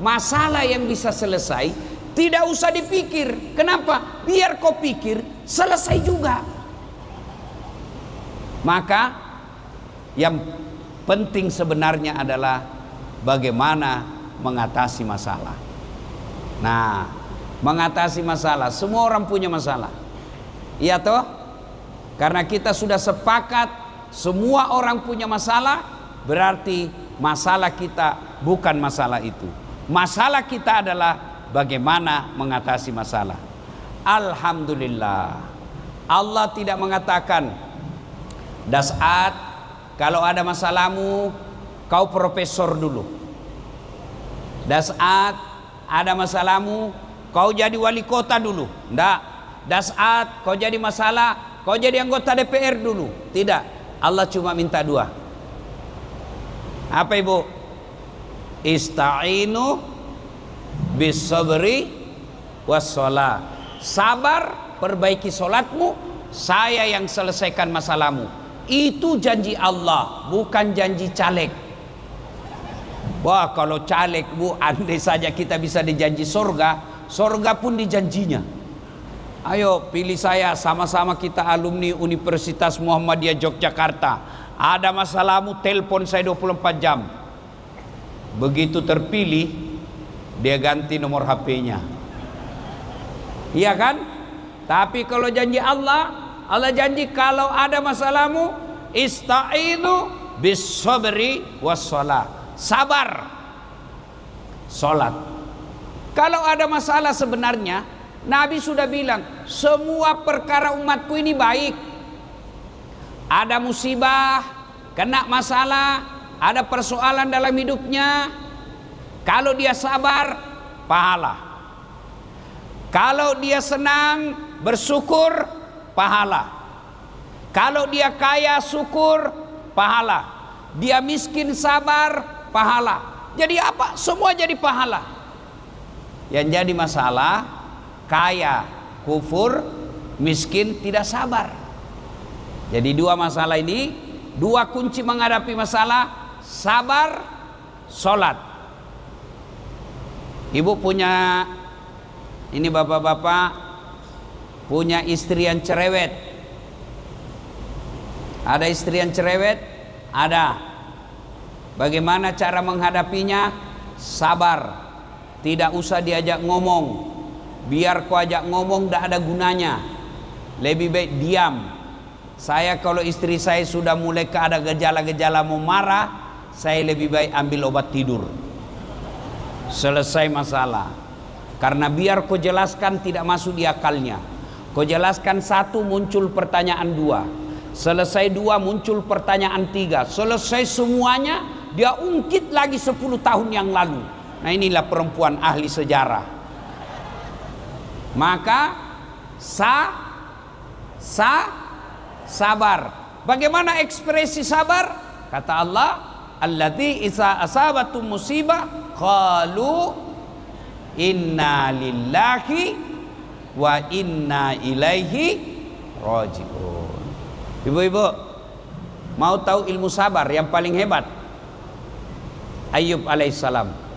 masalah yang bisa selesai tidak usah dipikir. Kenapa? Biar kau pikir selesai juga. Maka yang penting sebenarnya adalah bagaimana mengatasi masalah. Nah, mengatasi masalah, semua orang punya masalah. Iya toh? Karena kita sudah sepakat semua orang punya masalah, berarti masalah kita bukan masalah itu. Masalah kita adalah bagaimana mengatasi masalah. Alhamdulillah, Allah tidak mengatakan, Das'at, kalau ada masalahmu kau profesor dulu. Das'at, ada masalahmu kau jadi wali kota dulu. Tidak. Das'at, kau jadi masalah kau jadi anggota DPR dulu. Tidak. Allah cuma minta 2. Apa Ibu? Ista'inu bis sabri was shalah. Sabar, perbaiki solatmu, saya yang selesaikan masalahmu. Itu janji Allah, bukan janji caleg. Wah, kalau caleg Bu, andai saja kita bisa dijanji surga, surga pun dijanjinya. Ayo pilih saya, sama-sama kita alumni Universitas Muhammadiyah Yogyakarta. Ada masalahmu, telepon saya 24 jam. Begitu terpilih, dia ganti nomor HP-nya. Iya kan? Tapi kalau janji Allah, Allah janji kalau ada masalahmu, ista'inu bis sabri was shalah. Sabar, sholat. Kalau ada masalah sebenarnya, Nabi sudah bilang, semua perkara umatku ini baik. Ada musibah, kena masalah, ada persoalan dalam hidupnya, kalau dia sabar, pahala. Kalau dia senang, bersyukur, pahala. Kalau dia kaya, syukur, pahala. Dia miskin, sabar, pahala. Jadi apa? Semua jadi pahala. Yang jadi masalah, kaya kufur, miskin tidak sabar. Jadi 2 masalah ini, 2 kunci menghadapi masalah: sabar, sholat. Ibu punya, ini bapak-bapak punya istri yang cerewet. Ada istri yang cerewet? Ada. Bagaimana cara menghadapinya? Sabar. Tidak usah diajak ngomong. Biar kau ajak ngomong tidak ada gunanya. Lebih baik diam. Saya kalau istri saya sudah mulai ada gejala-gejala mau marah, saya lebih baik ambil obat tidur. Selesai masalah. Karena biar kau jelaskan tidak masuk di akalnya. Kau jelaskan 1, muncul pertanyaan 2. Selesai 2, muncul pertanyaan 3. Selesai semuanya, dia ungkit lagi 10 tahun yang lalu. Nah, inilah perempuan ahli sejarah. Maka sabar. Bagaimana ekspresi sabar? Kata Allah, allati isa asabatum musibah qalu inna lillahi wa inna ilaihi raji'un. Ibu-ibu, mau tahu ilmu sabar yang paling hebat? Ayub alaihissalam.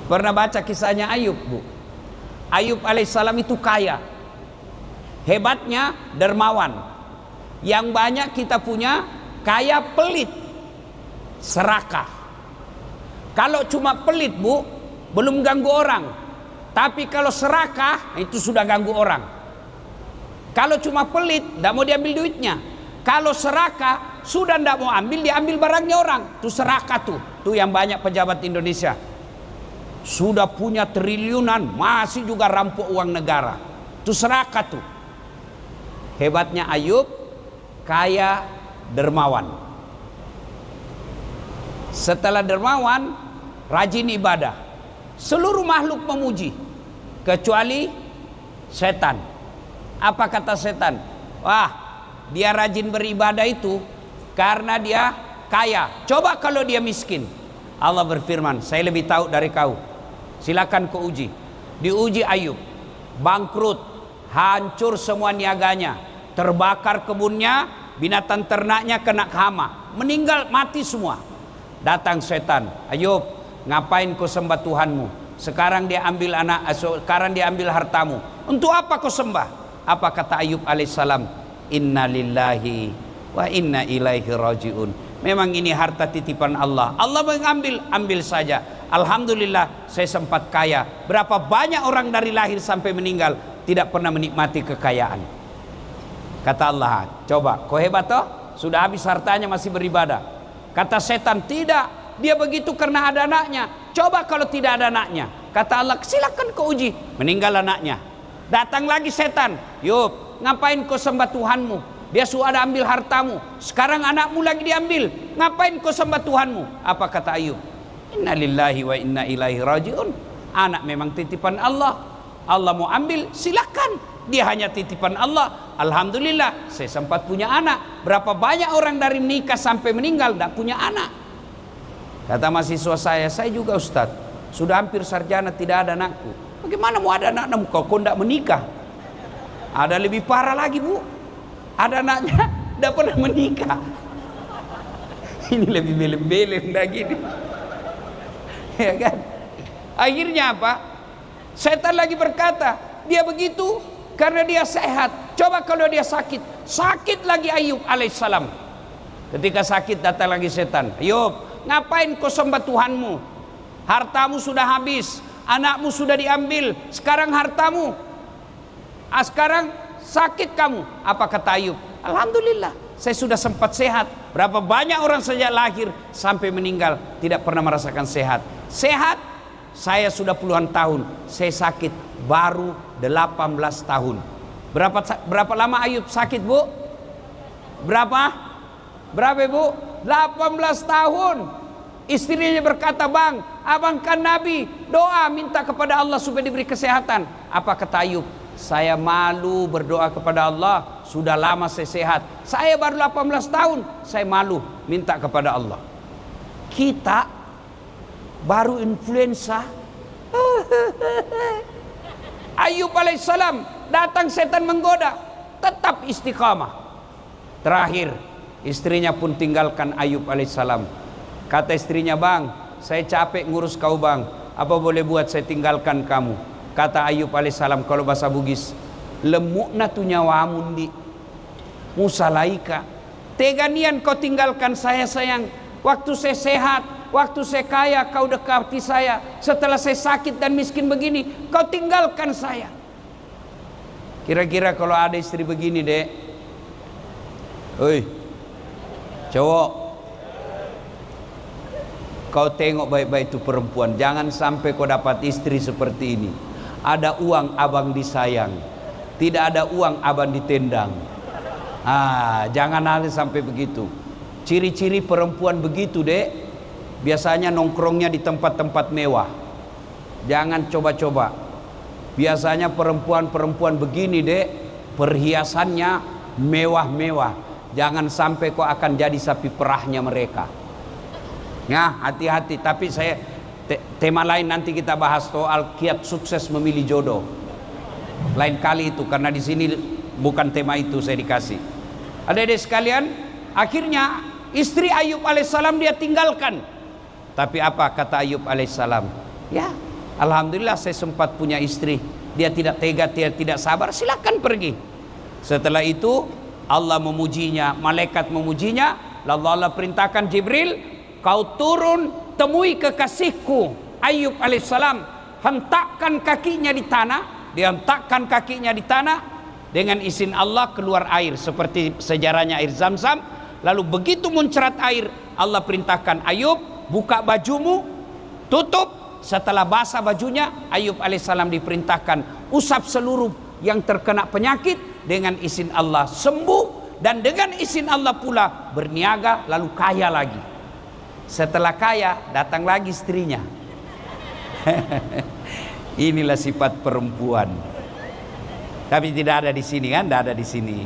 Pernah baca kisahnya Ayub, Bu? Ayub alaihissalam itu kaya. Hebatnya dermawan. Yang banyak kita punya kaya pelit, serakah. Kalau cuma pelit, Bu, belum ganggu orang. Tapi kalau serakah, itu sudah ganggu orang. Kalau cuma pelit, tidak mau diambil duitnya. Kalau serakah, sudah tidak mau ambil, diambil barangnya orang. Itu serakah tuh. Tuh yang banyak pejabat Indonesia. Sudah punya triliunan, masih juga rampok uang negara. Itu serakah tuh. Hebatnya Ayub, kaya, dermawan. Setelah dermawan, rajin ibadah. Seluruh makhluk memuji, kecuali setan. Apa kata setan? Wah, dia rajin beribadah itu karena dia kaya. Coba kalau dia miskin. Allah berfirman, saya lebih tahu dari kau. Silakan kau uji. Diuji Ayub, bangkrut, hancur semua niaganya, terbakar kebunnya, binatang ternaknya kena hama, meninggal, mati semua. Datang setan, Ayub, ngapain kau sembah Tuhanmu? Sekarang dia ambil sekarang dia ambil hartamu. Untuk apa kau sembah? Apa kata Ayub alaihissalam? Inna lillahi wa inna ilaihi rajiun. Memang ini harta titipan Allah. Allah mengambil, ambil saja. Alhamdulillah saya sempat kaya. Berapa banyak orang dari lahir sampai meninggal tidak pernah menikmati kekayaan. Kata Allah, coba kau hebat toh? Sudah habis hartanya masih beribadah. Kata setan, tidak, dia begitu karena ada anaknya. Coba kalau tidak ada anaknya. Kata Allah, silakan kau uji. Meninggal anaknya. Datang lagi setan, Yub, ngapain kau sembah Tuhanmu? Dia sudah ambil hartamu. Sekarang anakmu lagi diambil. Ngapain kau sembah Tuhanmu? Apa kata Ayub? Inna lillahi wa inna ilaihi rajiun. Anak memang titipan Allah. Allah mau ambil, silakan. Dia hanya titipan Allah. Alhamdulillah, saya sempat punya anak. Berapa banyak orang dari nikah sampai meninggal tidak punya anak. Kata mahasiswa saya juga Ustadz, sudah hampir sarjana tidak ada anakku. Bagaimana mau ada anak kau tidak menikah? Ada lebih parah lagi, Bu. Ada anaknya tidak pernah menikah. Ini lebih belem-belem lagi nih. Ya kan? Akhirnya apa? Setan lagi berkata, dia begitu karena dia sehat. Coba kalau dia sakit. Sakit lagi Ayub alaihissalam. Ketika sakit datang lagi setan. Ayub, ngapain kau sembah Tuhanmu? Hartamu sudah habis, anakmu sudah diambil, sekarang hartamu. Sekarang sakit kamu. Apa kata Ayub? Alhamdulillah, saya sudah sempat sehat. Berapa banyak orang sejak lahir sampai meninggal tidak pernah merasakan sehat. Sehat, saya sudah puluhan tahun. Saya sakit baru 18 tahun. Berapa lama Ayub sakit, Bu? Berapa Bu? 18 tahun. Istrinya berkata, Bang, abang kan Nabi, doa minta kepada Allah supaya diberi kesehatan. Apa kata Ayub? Saya malu berdoa kepada Allah. Sudah lama saya sehat. Saya baru 18 tahun. Saya malu minta kepada Allah. Kita baru influenza. Ayub alaihissalam, datang setan menggoda, tetap istiqamah. Terakhir istrinya pun tinggalkan Ayub alaihissalam. Kata istrinya, Bang, saya capek ngurus kau, Bang, apa boleh buat saya tinggalkan kamu? Kata Ayub alaihissalam, kalau bahasa Bugis, lemukna tu nyawamun di musalaika. Teganian kau tinggalkan saya, sayang. Waktu saya sehat, waktu saya kaya, kau dekati saya. Setelah saya sakit dan miskin begini, kau tinggalkan saya. Kira-kira kalau ada istri begini, Dek. Oi, cowok, kau tengok baik-baik itu perempuan. Jangan sampai kau dapat istri seperti ini. Ada uang abang disayang, tidak ada uang abang ditendang. Jangan ada sampai begitu. Ciri-ciri perempuan begitu, Dek, biasanya nongkrongnya di tempat-tempat mewah. Jangan coba-coba. Biasanya perempuan-perempuan begini, Dek, perhiasannya mewah-mewah. Jangan sampai kau akan jadi sapi perahnya mereka. Ya, hati-hati. Tapi saya tema lain nanti kita bahas soal kiat sukses memilih jodoh. Lain kali itu, karena di sini bukan tema itu saya dikasih. Adik-adik sekalian, akhirnya istri Ayub alaihissalam dia tinggalkan. Tapi apa kata Ayub alaihissalam? Ya, alhamdulillah saya sempat punya istri. Dia tidak tega, dia tidak sabar, silakan pergi. Setelah itu Allah memujinya, malaikat memujinya. Lalu Allah perintahkan Jibril, kau turun temui kekasihku Ayub alaihissalam, hentakkan kakinya di tanah. Dia hentakkan kakinya di tanah, dengan izin Allah keluar air seperti sejarahnya air Zam-Zam. Lalu begitu muncrat air, Allah perintahkan Ayub, buka bajumu, tutup. Setelah basah bajunya, Ayub alaihissalam diperintahkan usap seluruh yang terkena penyakit, dengan izin Allah sembuh, dan dengan izin Allah pula berniaga lalu kaya lagi. Setelah kaya datang lagi istrinya. Inilah sifat perempuan. Tapi tidak ada di sini kan, tidak ada di sini.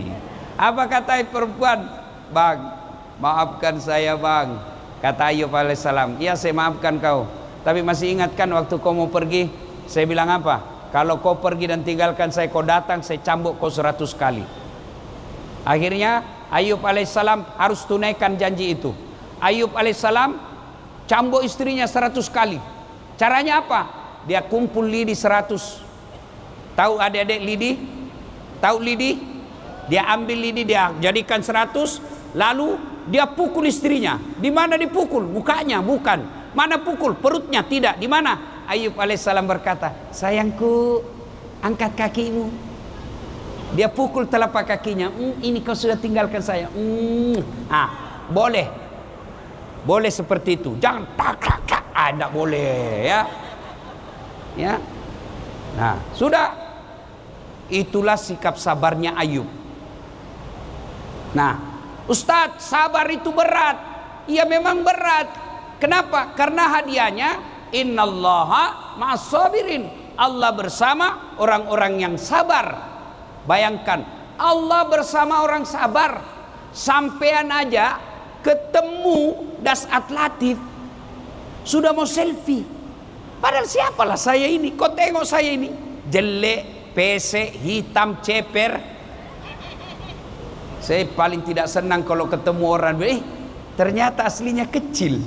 Apa kata perempuan? Bang, maafkan saya bang. Kata Ayub alaihissalam, iya saya maafkan kau. Tapi masih ingatkan waktu kau mau pergi, saya bilang apa? Kalau kau pergi dan tinggalkan saya, kau datang, saya cambuk kau 100 kali. Akhirnya Ayub alaihissalam harus tunaikan janji itu. Ayub alaihissalam cambuk istrinya 100 kali. Caranya apa? Dia kumpul lidi 100. Tahu adik-adik lidi? Tahu lidi? Dia ambil lidi, dia jadikan 100. Lalu dia pukul istrinya. Di mana dipukul? Mukanya, bukan. Mana pukul? Perutnya, tidak. Di mana? Ayub alaihissalam berkata, sayangku, angkat kakimu. Dia pukul telapak kakinya. Ini kau sudah tinggalkan saya. Boleh. Boleh seperti itu. Jangan tak. Tidak boleh ya. Ya. Nah, sudah. Itulah sikap sabarnya Ayub. Nah, Ustadz, sabar itu berat. Iya memang berat. Kenapa? Karena hadiahnya innallaha ma'as-sabirin. Allah bersama orang-orang yang sabar. Bayangkan, Allah bersama orang sabar. Sampean aja ketemu Das Atlatif sudah mau selfie. Padahal siapalah saya ini? Kau tengok saya ini jelek, pesek, hitam, ceper. Saya paling tidak senang kalau ketemu orang ternyata aslinya kecil.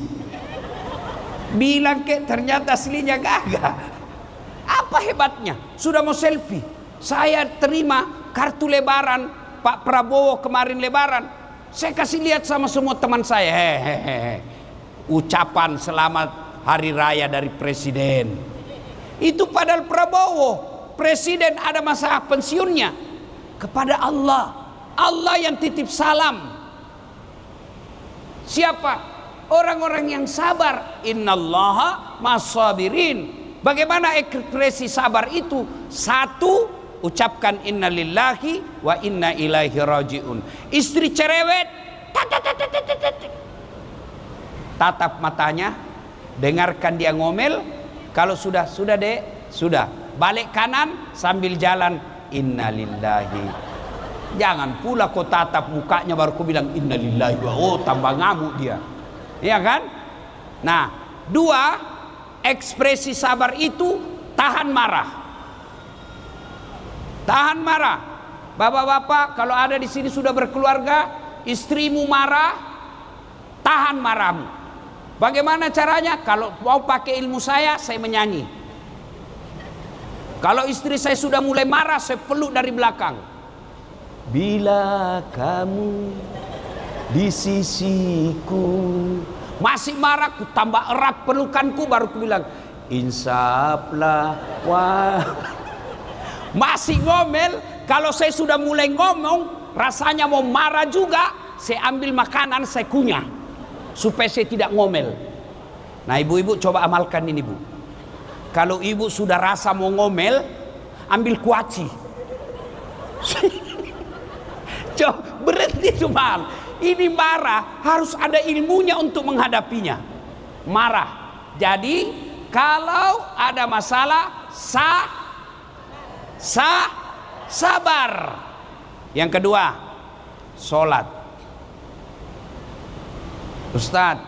Bilang ternyata aslinya gagah. Apa hebatnya? Sudah mau selfie. Saya terima kartu lebaran Pak Prabowo kemarin lebaran. Saya kasih lihat sama semua teman saya. Ucapan selamat hari raya dari presiden. Itu padahal Prabowo presiden ada masa pensiunnya. Kepada Allah, Allah yang titip salam. Siapa? Orang-orang yang sabar. Innallaha ma'as-sabirin. Bagaimana ekspresi sabar itu? Satu, ucapkan innalillahi wa inna ilaihi rajiun. Istri cerewet, tatap matanya, dengarkan dia ngomel. Kalau sudah dek, sudah. Balik kanan sambil jalan, innalillahi. Jangan pula kau tatap mukanya baru kau bilang innalillahi. Oh, tambah ngamuk dia. Ya kan? Nah, dua, ekspresi sabar itu tahan marah. Tahan marah. Bapak-bapak kalau ada di sini sudah berkeluarga, istrimu marah, tahan marahmu. Bagaimana caranya? Kalau mau pakai ilmu saya menyanyi. Kalau istri saya sudah mulai marah, saya peluk dari belakang. Bila kamu di sisiku, masih marah, ku tambah erat pelukanku, baru ku bilang insaflah. Wah, masih ngomel. Kalau saya sudah mulai ngomong, rasanya mau marah juga, saya ambil makanan, saya kunyah supaya saya tidak ngomel. Nah, ibu-ibu coba amalkan ini, Bu. Kalau ibu sudah rasa mau ngomel, ambil kuaci. Coba berhenti cuma. Ini marah, harus ada ilmunya untuk menghadapinya. Marah. Jadi kalau ada masalah, sabar. Yang kedua, sholat. Ustadz,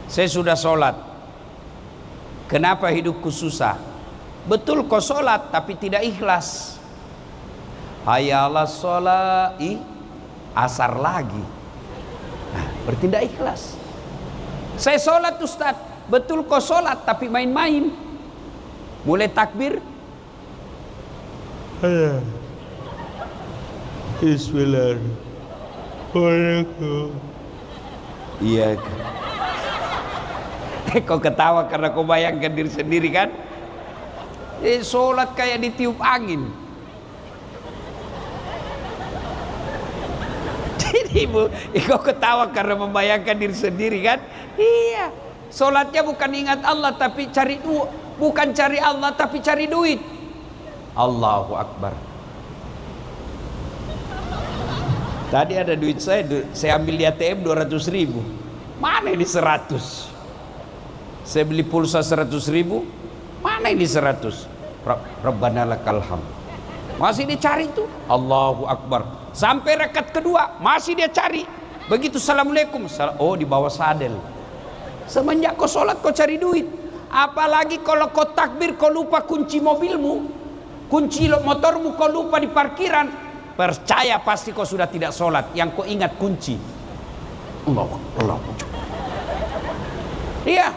saya sudah sholat. Kenapa hidupku susah? Betul kau sholat tapi tidak ikhlas. Hayalah sholat, asar lagi. Nah, berarti tidak ikhlas. Saya sholat Ustadz, betul kau sholat tapi main-main. Mulai takbir, Bismillahirrahmanirrahim. Iya. Kau ketawa karena kau bayangkan diri sendiri kan? Sholat kayak ditiup angin. Jadi ibu, kau ketawa karena membayangkan diri sendiri kan? Iya. Sholatnya bukan ingat Allah tapi cari bukan cari Allah tapi cari duit. Allahu Akbar. Tadi ada duit saya ambil di ATM 200.000. Mana ini 100? Saya beli pulsa 100.000. Mana ini 100? Rabbana lakal hamd. Masih dicari tuh. Allahu Akbar. Sampai rakaat kedua masih dia cari. Begitu assalamualaikum. Oh, di bawah sadel. Semenjak kau sholat kau cari duit. Apalagi kalau kau takbir kau lupa kunci mobilmu, kunci motormu kau lupa di parkiran, percaya pasti kau sudah tidak sholat. Yang kau ingat kunci. Allah. Iya,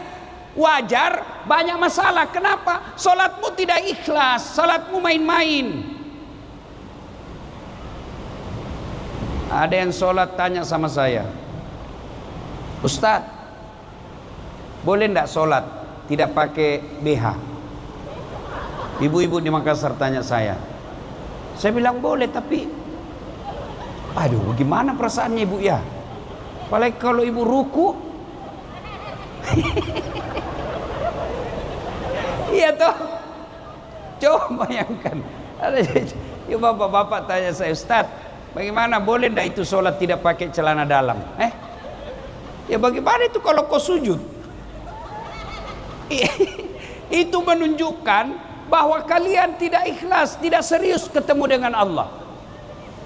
wajar banyak masalah. Kenapa? Sholatmu tidak ikhlas, sholatmu main-main. Ada yang sholat tanya sama saya, Ustadz, boleh enggak sholat tidak pakai BH? Ibu-ibu di Makassar tanya saya bilang boleh, tapi aduh gimana perasaannya ibu ya? Apalagi kalau ibu ruku. Iya toh, coba bayangkan. Ya bapak-bapak tanya saya, Ustadz, bagaimana boleh enggak itu sholat tidak pakai celana dalam? Ya bagaimana itu kalau kau sujud? Itu menunjukkan bahwa kalian tidak ikhlas, tidak serius ketemu dengan Allah.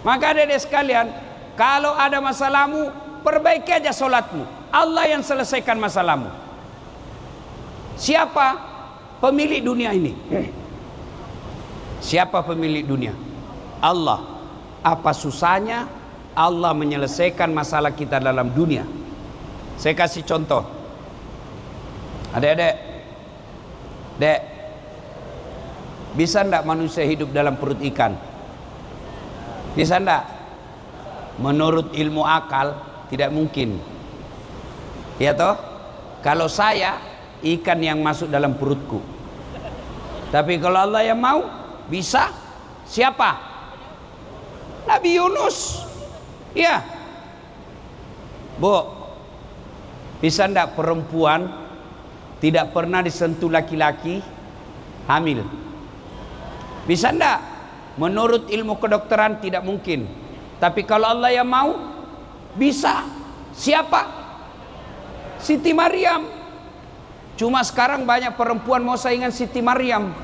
Maka adik-adik sekalian, kalau ada masalahmu, perbaiki aja sholatmu. Allah yang selesaikan masalahmu. Siapa pemilik dunia ini? Siapa pemilik dunia? Allah. Apa susahnya Allah menyelesaikan masalah kita dalam dunia? Saya kasih contoh. Adik-adik, Dek, bisa enggak manusia hidup dalam perut ikan? Bisa enggak? Menurut ilmu akal tidak mungkin. Ya toh? Kalau saya ikan yang masuk dalam perutku. Tapi kalau Allah yang mau, bisa. Siapa? Nabi Yunus. Ya. Bu, bisa enggak perempuan tidak pernah disentuh laki-laki hamil? Bisa enggak? Menurut ilmu kedokteran tidak mungkin. Tapi kalau Allah yang mau, bisa. Siapa? Siti Maryam. Cuma sekarang banyak perempuan mau saingan Siti Maryam.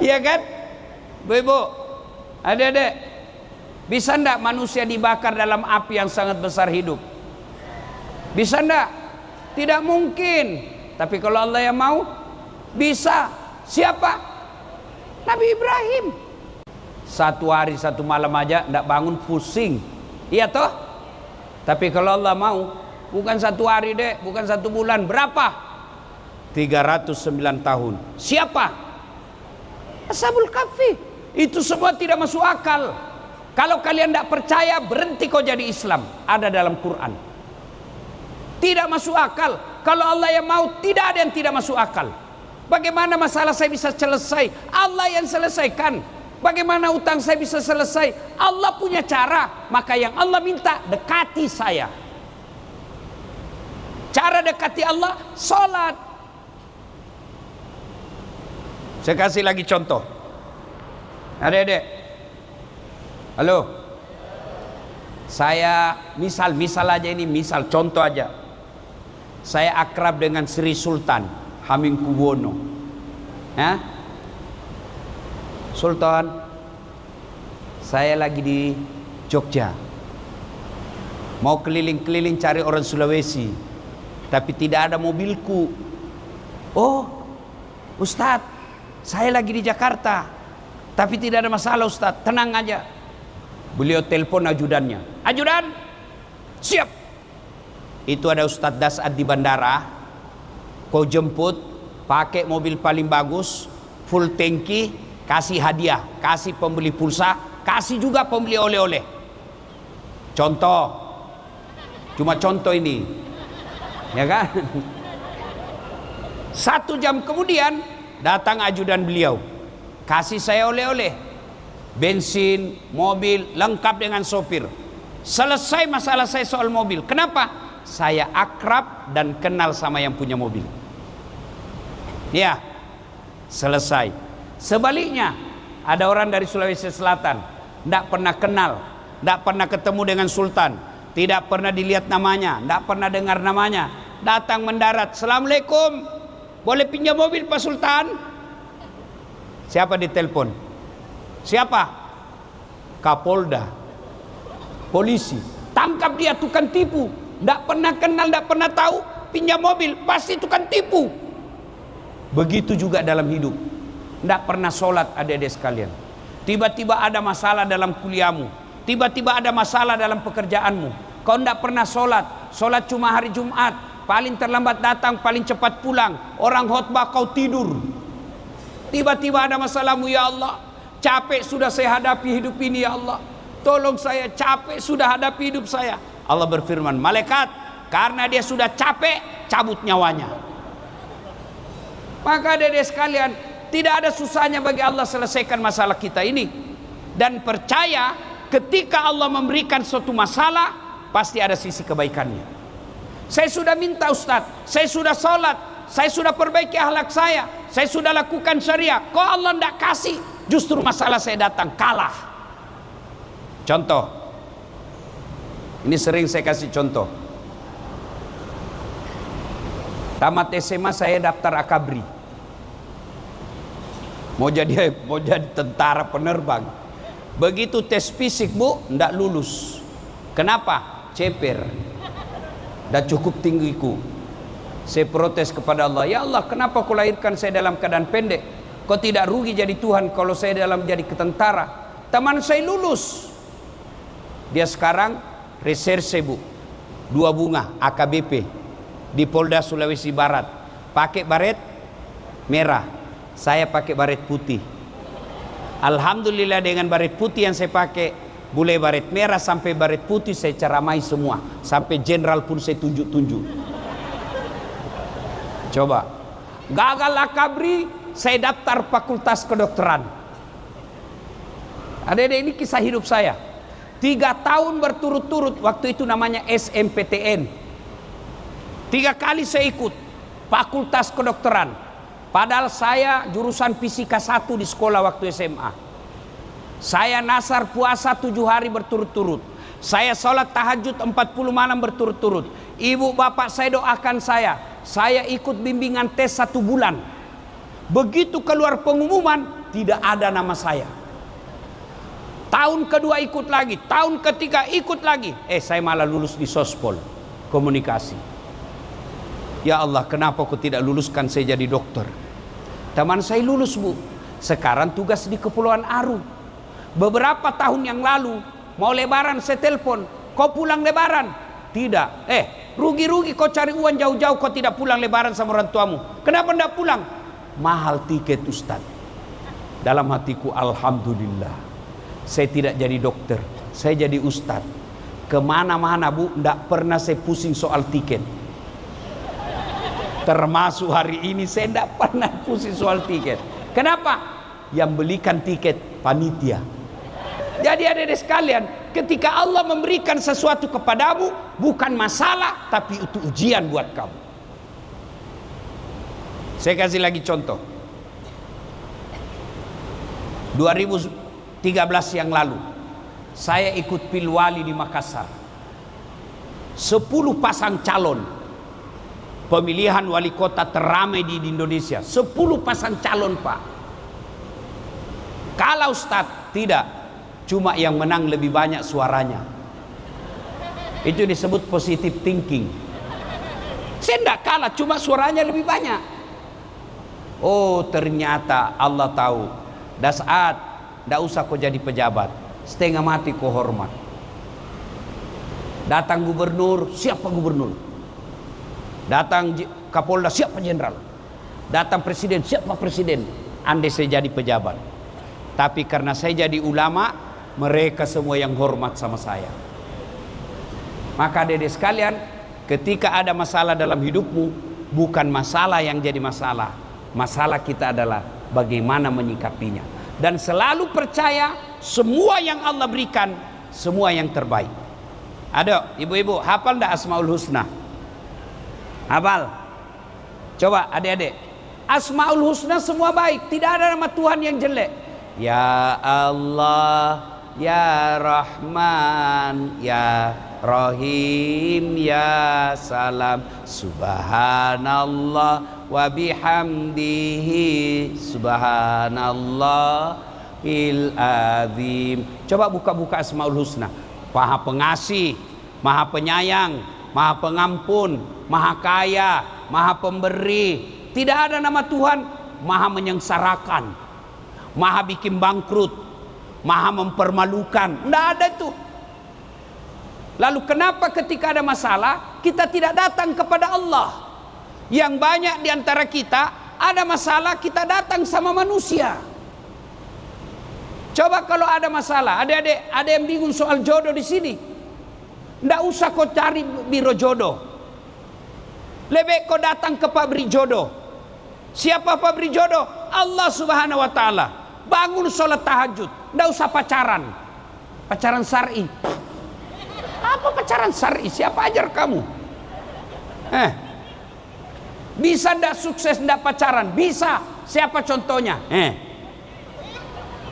Iya kan? Bu-ibu, adik-adik, bisa enggak manusia dibakar dalam api yang sangat besar hidup? Bisa enggak? Tidak mungkin. Tapi kalau Allah yang mau, bisa. Siapa? Nabi Ibrahim. Satu hari satu malam aja enggak bangun pusing. Iya toh? Tapi kalau Allah mau, bukan satu hari dek, bukan satu bulan, berapa? 309 tahun. Siapa? Ashabul Kahfi. Itu semua tidak masuk akal. Kalau kalian tidak percaya, berhenti kau jadi Islam. Ada dalam Quran. Tidak masuk akal. Kalau Allah yang mau, tidak ada yang tidak masuk akal. Bagaimana masalah saya bisa selesai? Allah yang selesaikan. Bagaimana utang saya bisa selesai? Allah punya cara. Maka yang Allah minta, dekati saya. Cara dekati Allah, sholat. Saya kasih lagi contoh. Adik-adik, halo. Saya misal aja ini, misal contoh aja. Saya akrab dengan Sri Sultan Hamengkubuwono. Ya? Sultan, saya lagi di Jogja. Mau keliling-keliling cari orang Sulawesi, tapi tidak ada mobilku. Oh, Ustadz, saya lagi di Jakarta, tapi tidak ada masalah Ustadz, tenang aja. Beliau telepon ajudannya. Ajudan, siap. Itu ada Ustadz Dasad di bandara. Kau jemput, pakai mobil paling bagus, full tangki, kasih hadiah, kasih pembeli pulsa, kasih juga pembeli oleh-oleh. Contoh, cuma contoh ini. Ya kan? 1 jam kemudian datang ajudan beliau, kasih saya oleh-oleh, bensin, mobil, lengkap dengan sopir. Selesai masalah saya soal mobil. Kenapa? Saya akrab dan kenal sama yang punya mobil. Ya, selesai. Sebaliknya, ada orang dari Sulawesi Selatan, tidak pernah kenal, tidak pernah ketemu dengan Sultan, tidak pernah dilihat namanya, tidak pernah dengar namanya, datang mendarat, Assalamualaikum, boleh pinjam mobil Pak Sultan? Siapa ditelepon? Siapa? Kapolda, polisi. Tangkap dia, tukang tipu. Tidak pernah kenal, tidak pernah tahu, pinjam mobil, pasti tukang tipu. Begitu juga dalam hidup. Tidak pernah sholat, adik-adik sekalian. Tiba-tiba ada masalah dalam kuliahmu, tiba-tiba ada masalah dalam pekerjaanmu. Kau tidak pernah sholat, sholat cuma hari Jumat, paling terlambat datang, paling cepat pulang. Orang khotbah kau tidur. Tiba-tiba ada masalahmu, ya Allah, capek sudah saya hadapi hidup ini, ya Allah, tolong saya, capek sudah hadapi hidup saya. Allah berfirman, malaikat, karena dia sudah capek, cabut nyawanya. Maka adik-adik sekalian, tidak ada susahnya bagi Allah selesaikan masalah kita ini. Dan percaya, ketika Allah memberikan suatu masalah, pasti ada sisi kebaikannya. Saya sudah minta Ustaz, saya sudah sholat, saya sudah perbaiki akhlak saya sudah lakukan syariah, kok Allah tidak kasih? Justru masalah saya datang, kalah. Contoh, ini sering saya kasih contoh. Tamat SMA saya daftar Akabri, mau jadi tentara penerbang. Begitu tes fisik bu, tidak lulus. Kenapa? Ceper, dah cukup tinggiku. Saya protes kepada Allah, ya Allah, kenapa kau lahirkan saya dalam keadaan pendek? Kau tidak rugi jadi Tuhan kalau saya dalam jadi ketentara? Teman saya lulus, dia sekarang reserse bu, 2 bunga AKBP di Polda Sulawesi Barat, pakai baret merah, saya pakai baret putih. Alhamdulillah dengan baret putih yang saya pakai, mulai baret merah sampai baret putih saya ceramai semua, sampai jenderal pun saya tunjuk-tunjuk. Coba, gagal Akabri, saya daftar fakultas kedokteran. Adik-adik, ini kisah hidup saya. 3 tahun berturut-turut, waktu itu namanya SMPTN. 3 kali saya ikut fakultas kedokteran. Padahal saya jurusan fisika 1 di sekolah waktu SMA. Saya nasar puasa 7 hari berturut-turut. Saya sholat tahajud 40 malam berturut-turut. Ibu bapak saya doakan saya. Saya ikut bimbingan tes 1 bulan. Begitu keluar pengumuman, tidak ada nama saya. Tahun kedua ikut lagi, tahun ketiga ikut lagi. Saya malah lulus di sospol, komunikasi. Ya Allah, kenapa kau tidak luluskan saya jadi dokter? Teman saya lulus bu, sekarang tugas di Kepulauan Aru. Beberapa tahun yang lalu, mau lebaran saya telepon, kau pulang lebaran? Tidak. Rugi-rugi kau cari uang jauh-jauh, kau tidak pulang lebaran sama orang tuamu. Kenapa tidak pulang? Mahal tiket Ustaz. Dalam hatiku, alhamdulillah, saya tidak jadi dokter, saya jadi ustaz. Kemana-mana bu, tidak pernah saya pusing soal tiket. Termasuk hari ini saya tidak pernah pusing soal tiket. Kenapa? Yang belikan tiket panitia. Jadi adik-adik sekalian, ketika Allah memberikan sesuatu kepadamu, bukan masalah, tapi itu ujian buat kamu. Saya kasih lagi contoh. 2013 yang lalu, saya ikut pilwali di Makassar. 10 pasang calon. Pemilihan wali kota teramai di Indonesia. 10 pasang calon pak. Kalah Ustadz? Tidak. Cuma yang menang lebih banyak suaranya. Itu disebut positive thinking. Saya tidak kalah, cuma suaranya lebih banyak. Oh ternyata Allah tahu. Dah saat, tidak usah kau jadi pejabat, setengah mati kau hormat. Datang gubernur, siapa gubernur? Datang Kapolda, siapa jenderal? Datang presiden, siapa presiden? Andai saya jadi pejabat. Tapi karena saya jadi ulama, mereka semua yang hormat sama saya. Maka adik-adik sekalian, ketika ada masalah dalam hidupmu, bukan masalah yang jadi masalah. Masalah kita adalah bagaimana menyikapinya. Dan selalu percaya semua yang Allah berikan, semua yang terbaik. Ada ibu-ibu hafal ndak Asmaul Husna? Hafal? Coba adik-adik. Asmaul Husna semua baik, tidak ada nama Tuhan yang jelek. Ya Allah, Ya Rahman, Ya Rahim, Ya Salam, Subhanallah wa bihamdihi, Subhanallahil azim. Coba buka-buka Asmaul Husna. Maha Pengasih, Maha Penyayang, Maha Pengampun, Maha Kaya, Maha Pemberi. Tidak ada nama Tuhan Maha menyengsarakan, Maha bikin bangkrut, Maha mempermalukan. Tidak ada itu. Lalu kenapa ketika ada masalah kita tidak datang kepada Allah? Yang banyak di antara kita ada masalah, kita datang sama manusia. Coba kalau ada masalah, adik-adik, ada yang bingung soal jodoh di sini, tidak usah kau cari biro jodoh. Lebih kau datang ke pabrik jodoh. Siapa pabrik jodoh? Allah Subhanahu wa Ta'ala. Bangun sholat tahajud, tidak usah pacaran. Pacaran syar'i. Apa pacaran syar'i? Siapa ajar kamu? Bisa tidak sukses tidak pacaran? Bisa. Siapa contohnya?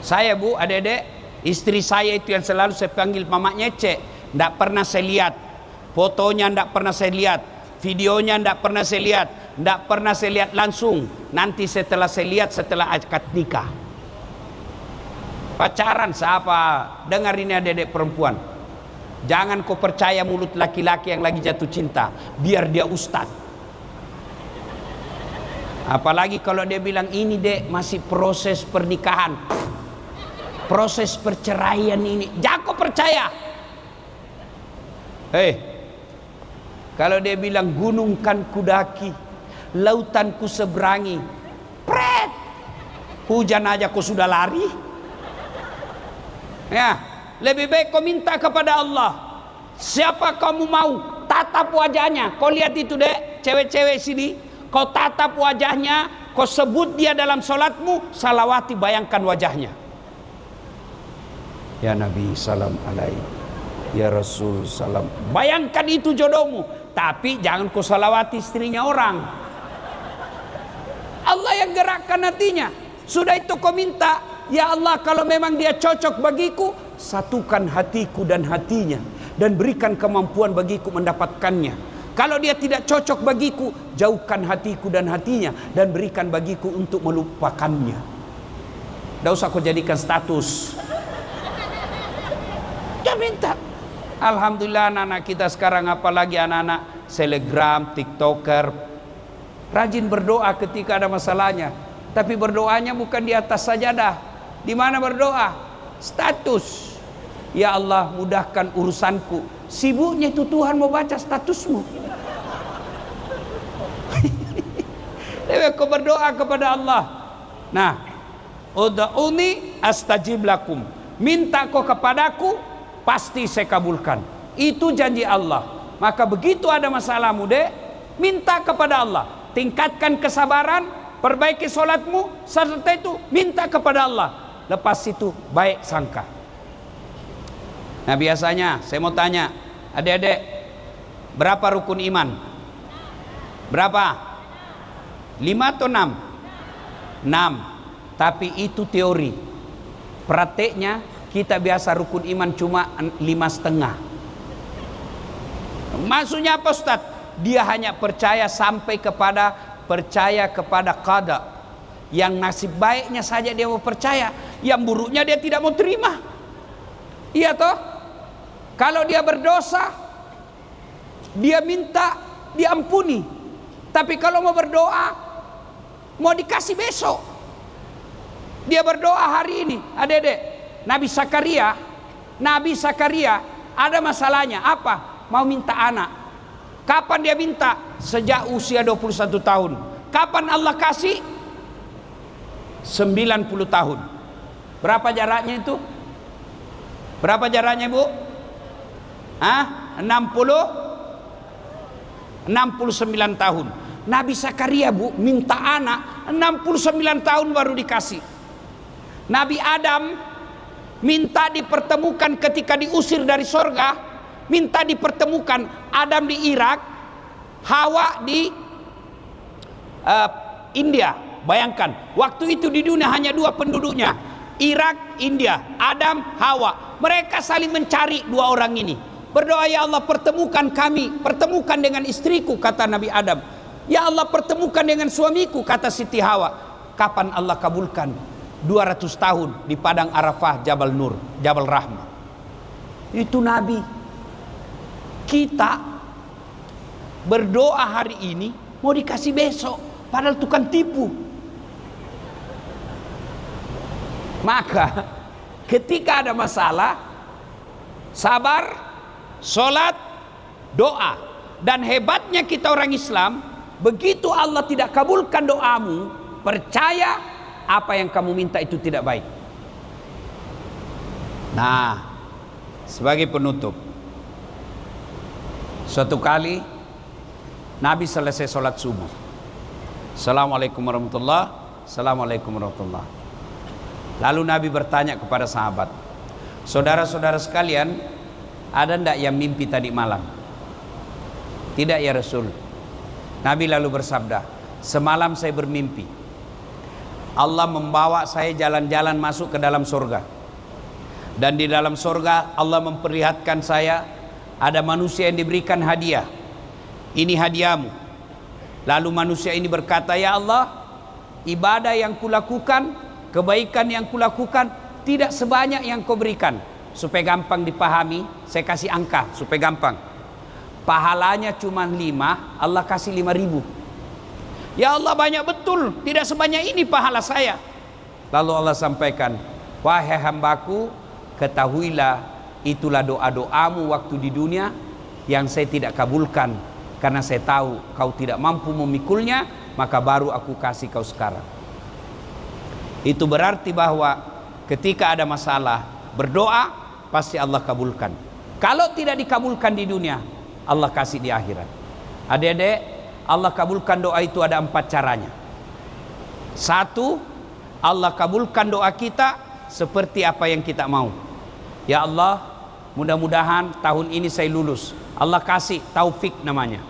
Saya bu, adik-adik, istri saya itu yang selalu saya panggil Mama Nyece, tidak pernah saya lihat fotonya, tidak pernah saya lihat videonya, tidak pernah saya lihat, tidak pernah saya lihat langsung. Nanti setelah saya lihat setelah akad nikah. Pacaran siapa? Dengar ini adik-adik perempuan, jangan kau percaya mulut laki-laki yang lagi jatuh cinta, biar dia ustad. Apalagi kalau dia bilang ini dek masih proses pernikahan, proses perceraian ini, jangan kau percaya. Kalau dia bilang gunung kan kudaki, lautan ku seberangi, pret, hujan aja kau sudah lari. Ya, lebih baik kau minta kepada Allah. Siapa kamu mau, tatap wajahnya. Kau lihat itu dek, cewek-cewek sini, kau tatap wajahnya, kau sebut dia dalam solatmu, salawati, bayangkan wajahnya. Ya Nabi salam alaihi, ya Rasul salam. Bayangkan itu jodohmu. Tapi jangan kau salawati istrinya orang. Allah yang gerakkan hatinya. Sudah itu kau minta, ya Allah kalau memang dia cocok bagiku, satukan hatiku dan hatinya, dan berikan kemampuan bagiku mendapatkannya. Kalau dia tidak cocok bagiku, jauhkan hatiku dan hatinya, dan berikan bagiku untuk melupakannya. Tidak usah kau jadikan status. Dia minta. Alhamdulillah anak-anak kita sekarang, apalagi anak-anak selebgram, tiktoker, rajin berdoa ketika ada masalahnya. Tapi berdoanya bukan di atas sajadah. Di mana berdoa? Status. Ya Allah mudahkan urusanku. Sibuknya itu Tuhan mau baca statusmu. Kau berdoa kepada Allah. Nah, ud'uni astajib lakum. Minta kau kepadaku, pasti saya kabulkan. Itu janji Allah. Maka begitu ada masalahmu dek, minta kepada Allah. Tingkatkan kesabaran, perbaiki solatmu, serta itu minta kepada Allah. Lepas itu baik sangka. Nah biasanya saya mau tanya, adik-adik, berapa rukun iman? Berapa? 5 atau 6? 6. Tapi itu teori. Prakteknya kita biasa rukun iman cuma 5,5. Maksudnya apa Ustaz? Dia hanya percaya sampai kepada percaya kepada qada. Yang nasib baiknya saja dia mau percaya, yang buruknya dia tidak mau terima. Iya toh? Kalau dia berdosa, dia minta diampuni. Tapi kalau mau berdoa, mau dikasih besok. Dia berdoa hari ini. Adik-adik, Nabi Zakaria ada masalahnya. Apa? Mau minta anak. Kapan dia minta? Sejak usia 21 tahun. Kapan Allah kasih? 90 tahun. Berapa jaraknya itu? Berapa jaraknya Bu? 60 69 tahun. Nabi Zakaria, Bu, minta anak 69 tahun baru dikasih. Nabi Adam minta dipertemukan ketika diusir dari sorga, minta dipertemukan. Adam di Irak, Hawa di India. Bayangkan, waktu itu di dunia hanya 2 penduduknya, Irak, India, Adam, Hawa. Mereka saling mencari 2 orang ini. Berdoa, ya Allah pertemukan kami, pertemukan dengan istriku, kata Nabi Adam. Ya Allah pertemukan dengan suamiku, kata Siti Hawa. Kapan Allah kabulkan? 200 tahun di padang Arafah, Jabal Nur, Jabal Rahmah. Itu Nabi. Kita berdoa hari ini mau dikasih besok, padahal tukang tipu. Maka ketika ada masalah, sabar, sholat, doa. Dan hebatnya kita orang Islam, begitu Allah tidak kabulkan doamu, percaya apa yang kamu minta itu tidak baik. Nah, sebagai penutup, suatu kali Nabi selesai sholat subuh, Assalamualaikum warahmatullahi wabarakatuh, Assalamualaikum warahmatullahi wabarakatuh. Lalu Nabi bertanya kepada sahabat, saudara-saudara sekalian, ada ndak yang mimpi tadi malam? Tidak ya Rasul. Nabi lalu bersabda, semalam saya bermimpi Allah membawa saya jalan-jalan masuk ke dalam surga. Dan di dalam surga Allah memperlihatkan saya ada manusia yang diberikan hadiah. Ini hadiahmu. Lalu manusia ini berkata, ya Allah, ibadah yang kulakukan, kebaikan yang kulakukan tidak sebanyak yang kau berikan. Supaya gampang dipahami, saya kasih angka supaya gampang. Pahalanya cuma 5, Allah kasih 5.000. Ya Allah banyak betul, tidak sebanyak ini pahala saya. Lalu Allah sampaikan, wahai hambaku, ketahuilah itulah doa-doamu waktu di dunia yang saya tidak kabulkan. Karena saya tahu kau tidak mampu memikulnya, maka baru aku kasih kau sekarang. Itu berarti bahwa ketika ada masalah, berdoa pasti Allah kabulkan. Kalau tidak dikabulkan di dunia, Allah kasih di akhirat. Adik-adik, Allah kabulkan doa itu ada 4 caranya. 1, Allah kabulkan doa kita seperti apa yang kita mau. Ya Allah, mudah-mudahan tahun ini saya lulus. Allah kasih taufik namanya.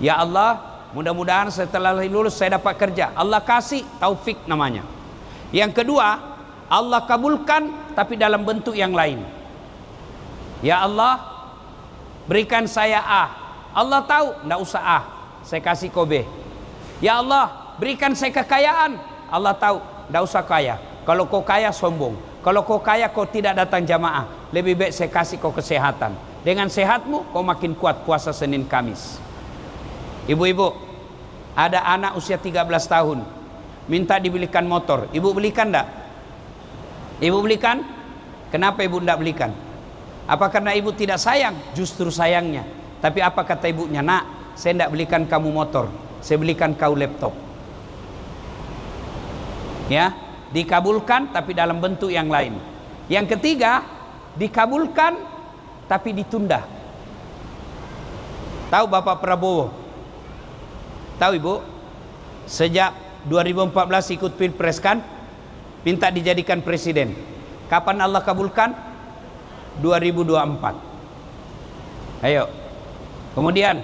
Ya Allah, mudah-mudahan setelah lulus saya dapat kerja. Allah kasih taufik namanya. Yang kedua, Allah kabulkan tapi dalam bentuk yang lain. Ya Allah, berikan saya A. Allah tahu, tidak usah A, saya kasih kau B. Ya Allah, berikan saya kekayaan. Allah tahu, tidak usah kaya. Kalau kau kaya sombong. Kalau kau kaya kau tidak datang jamaah. Lebih baik saya kasih kau kesehatan. Dengan sehatmu kau makin kuat puasa Senin Kamis. Ibu-ibu, ada anak usia 13 tahun minta dibelikan motor. Ibu belikan enggak? Ibu belikan? Kenapa ibu tidak belikan? Apa karena ibu tidak sayang? Justru sayangnya. Tapi apa kata ibunya? Nak, saya tidak belikan kamu motor, saya belikan kau laptop. Ya, dikabulkan tapi dalam bentuk yang lain. Yang ketiga, dikabulkan tapi ditunda. Tahu Bapak Prabowo? Tahu Ibu? Sejak 2014 ikut Pilpres kan? Minta dijadikan presiden. Kapan Allah kabulkan? 2024. Ayo. Kemudian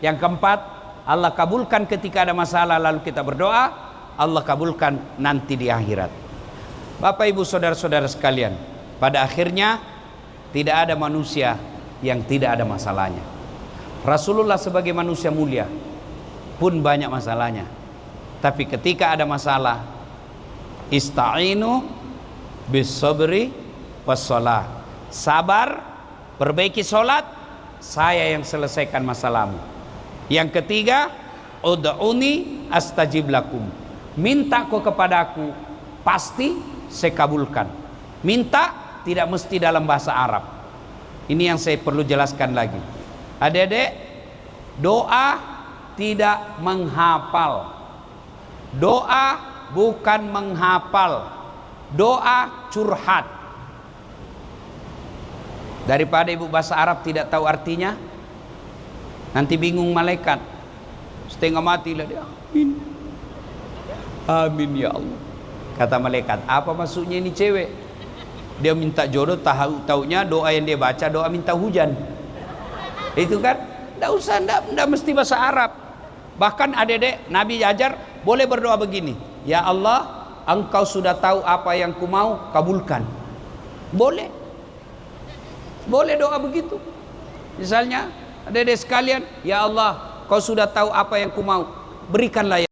yang keempat, Allah kabulkan ketika ada masalah lalu kita berdoa, Allah kabulkan nanti di akhirat. Bapak Ibu saudara-saudara sekalian, pada akhirnya tidak ada manusia yang tidak ada masalahnya. Rasulullah sebagai manusia mulia pun banyak masalahnya. Tapi ketika ada masalah, ista'inu bis sabri was shalah. Sabar, perbaiki solat, saya yang selesaikan masalahmu. Yang ketiga, ud'uni astajib lakum. Minta kau kepadaku, pasti saya kabulkan. Minta tidak mesti dalam bahasa Arab. Ini yang saya perlu jelaskan lagi. Adik-adik, doa tidak menghafal. Doa bukan menghafal. Doa curhat. Daripada ibu bahasa Arab tidak tahu artinya, Nanti bingung malaikat, setengah mati lah dia. Amin, amin ya Allah. Kata malaikat, apa maksudnya ini cewek? Dia minta jodoh, taunya doa yang dia baca doa minta hujan. Itu kan, tidak usah, tidak mesti bahasa Arab. Bahkan adik-adik, Nabi ajar boleh berdoa begini, ya Allah, Engkau sudah tahu apa yang ku mau, kabulkan. Boleh, boleh doa begitu. Misalnya, adik-adik sekalian, ya Allah, Kau sudah tahu apa yang ku mau, berikanlah ya.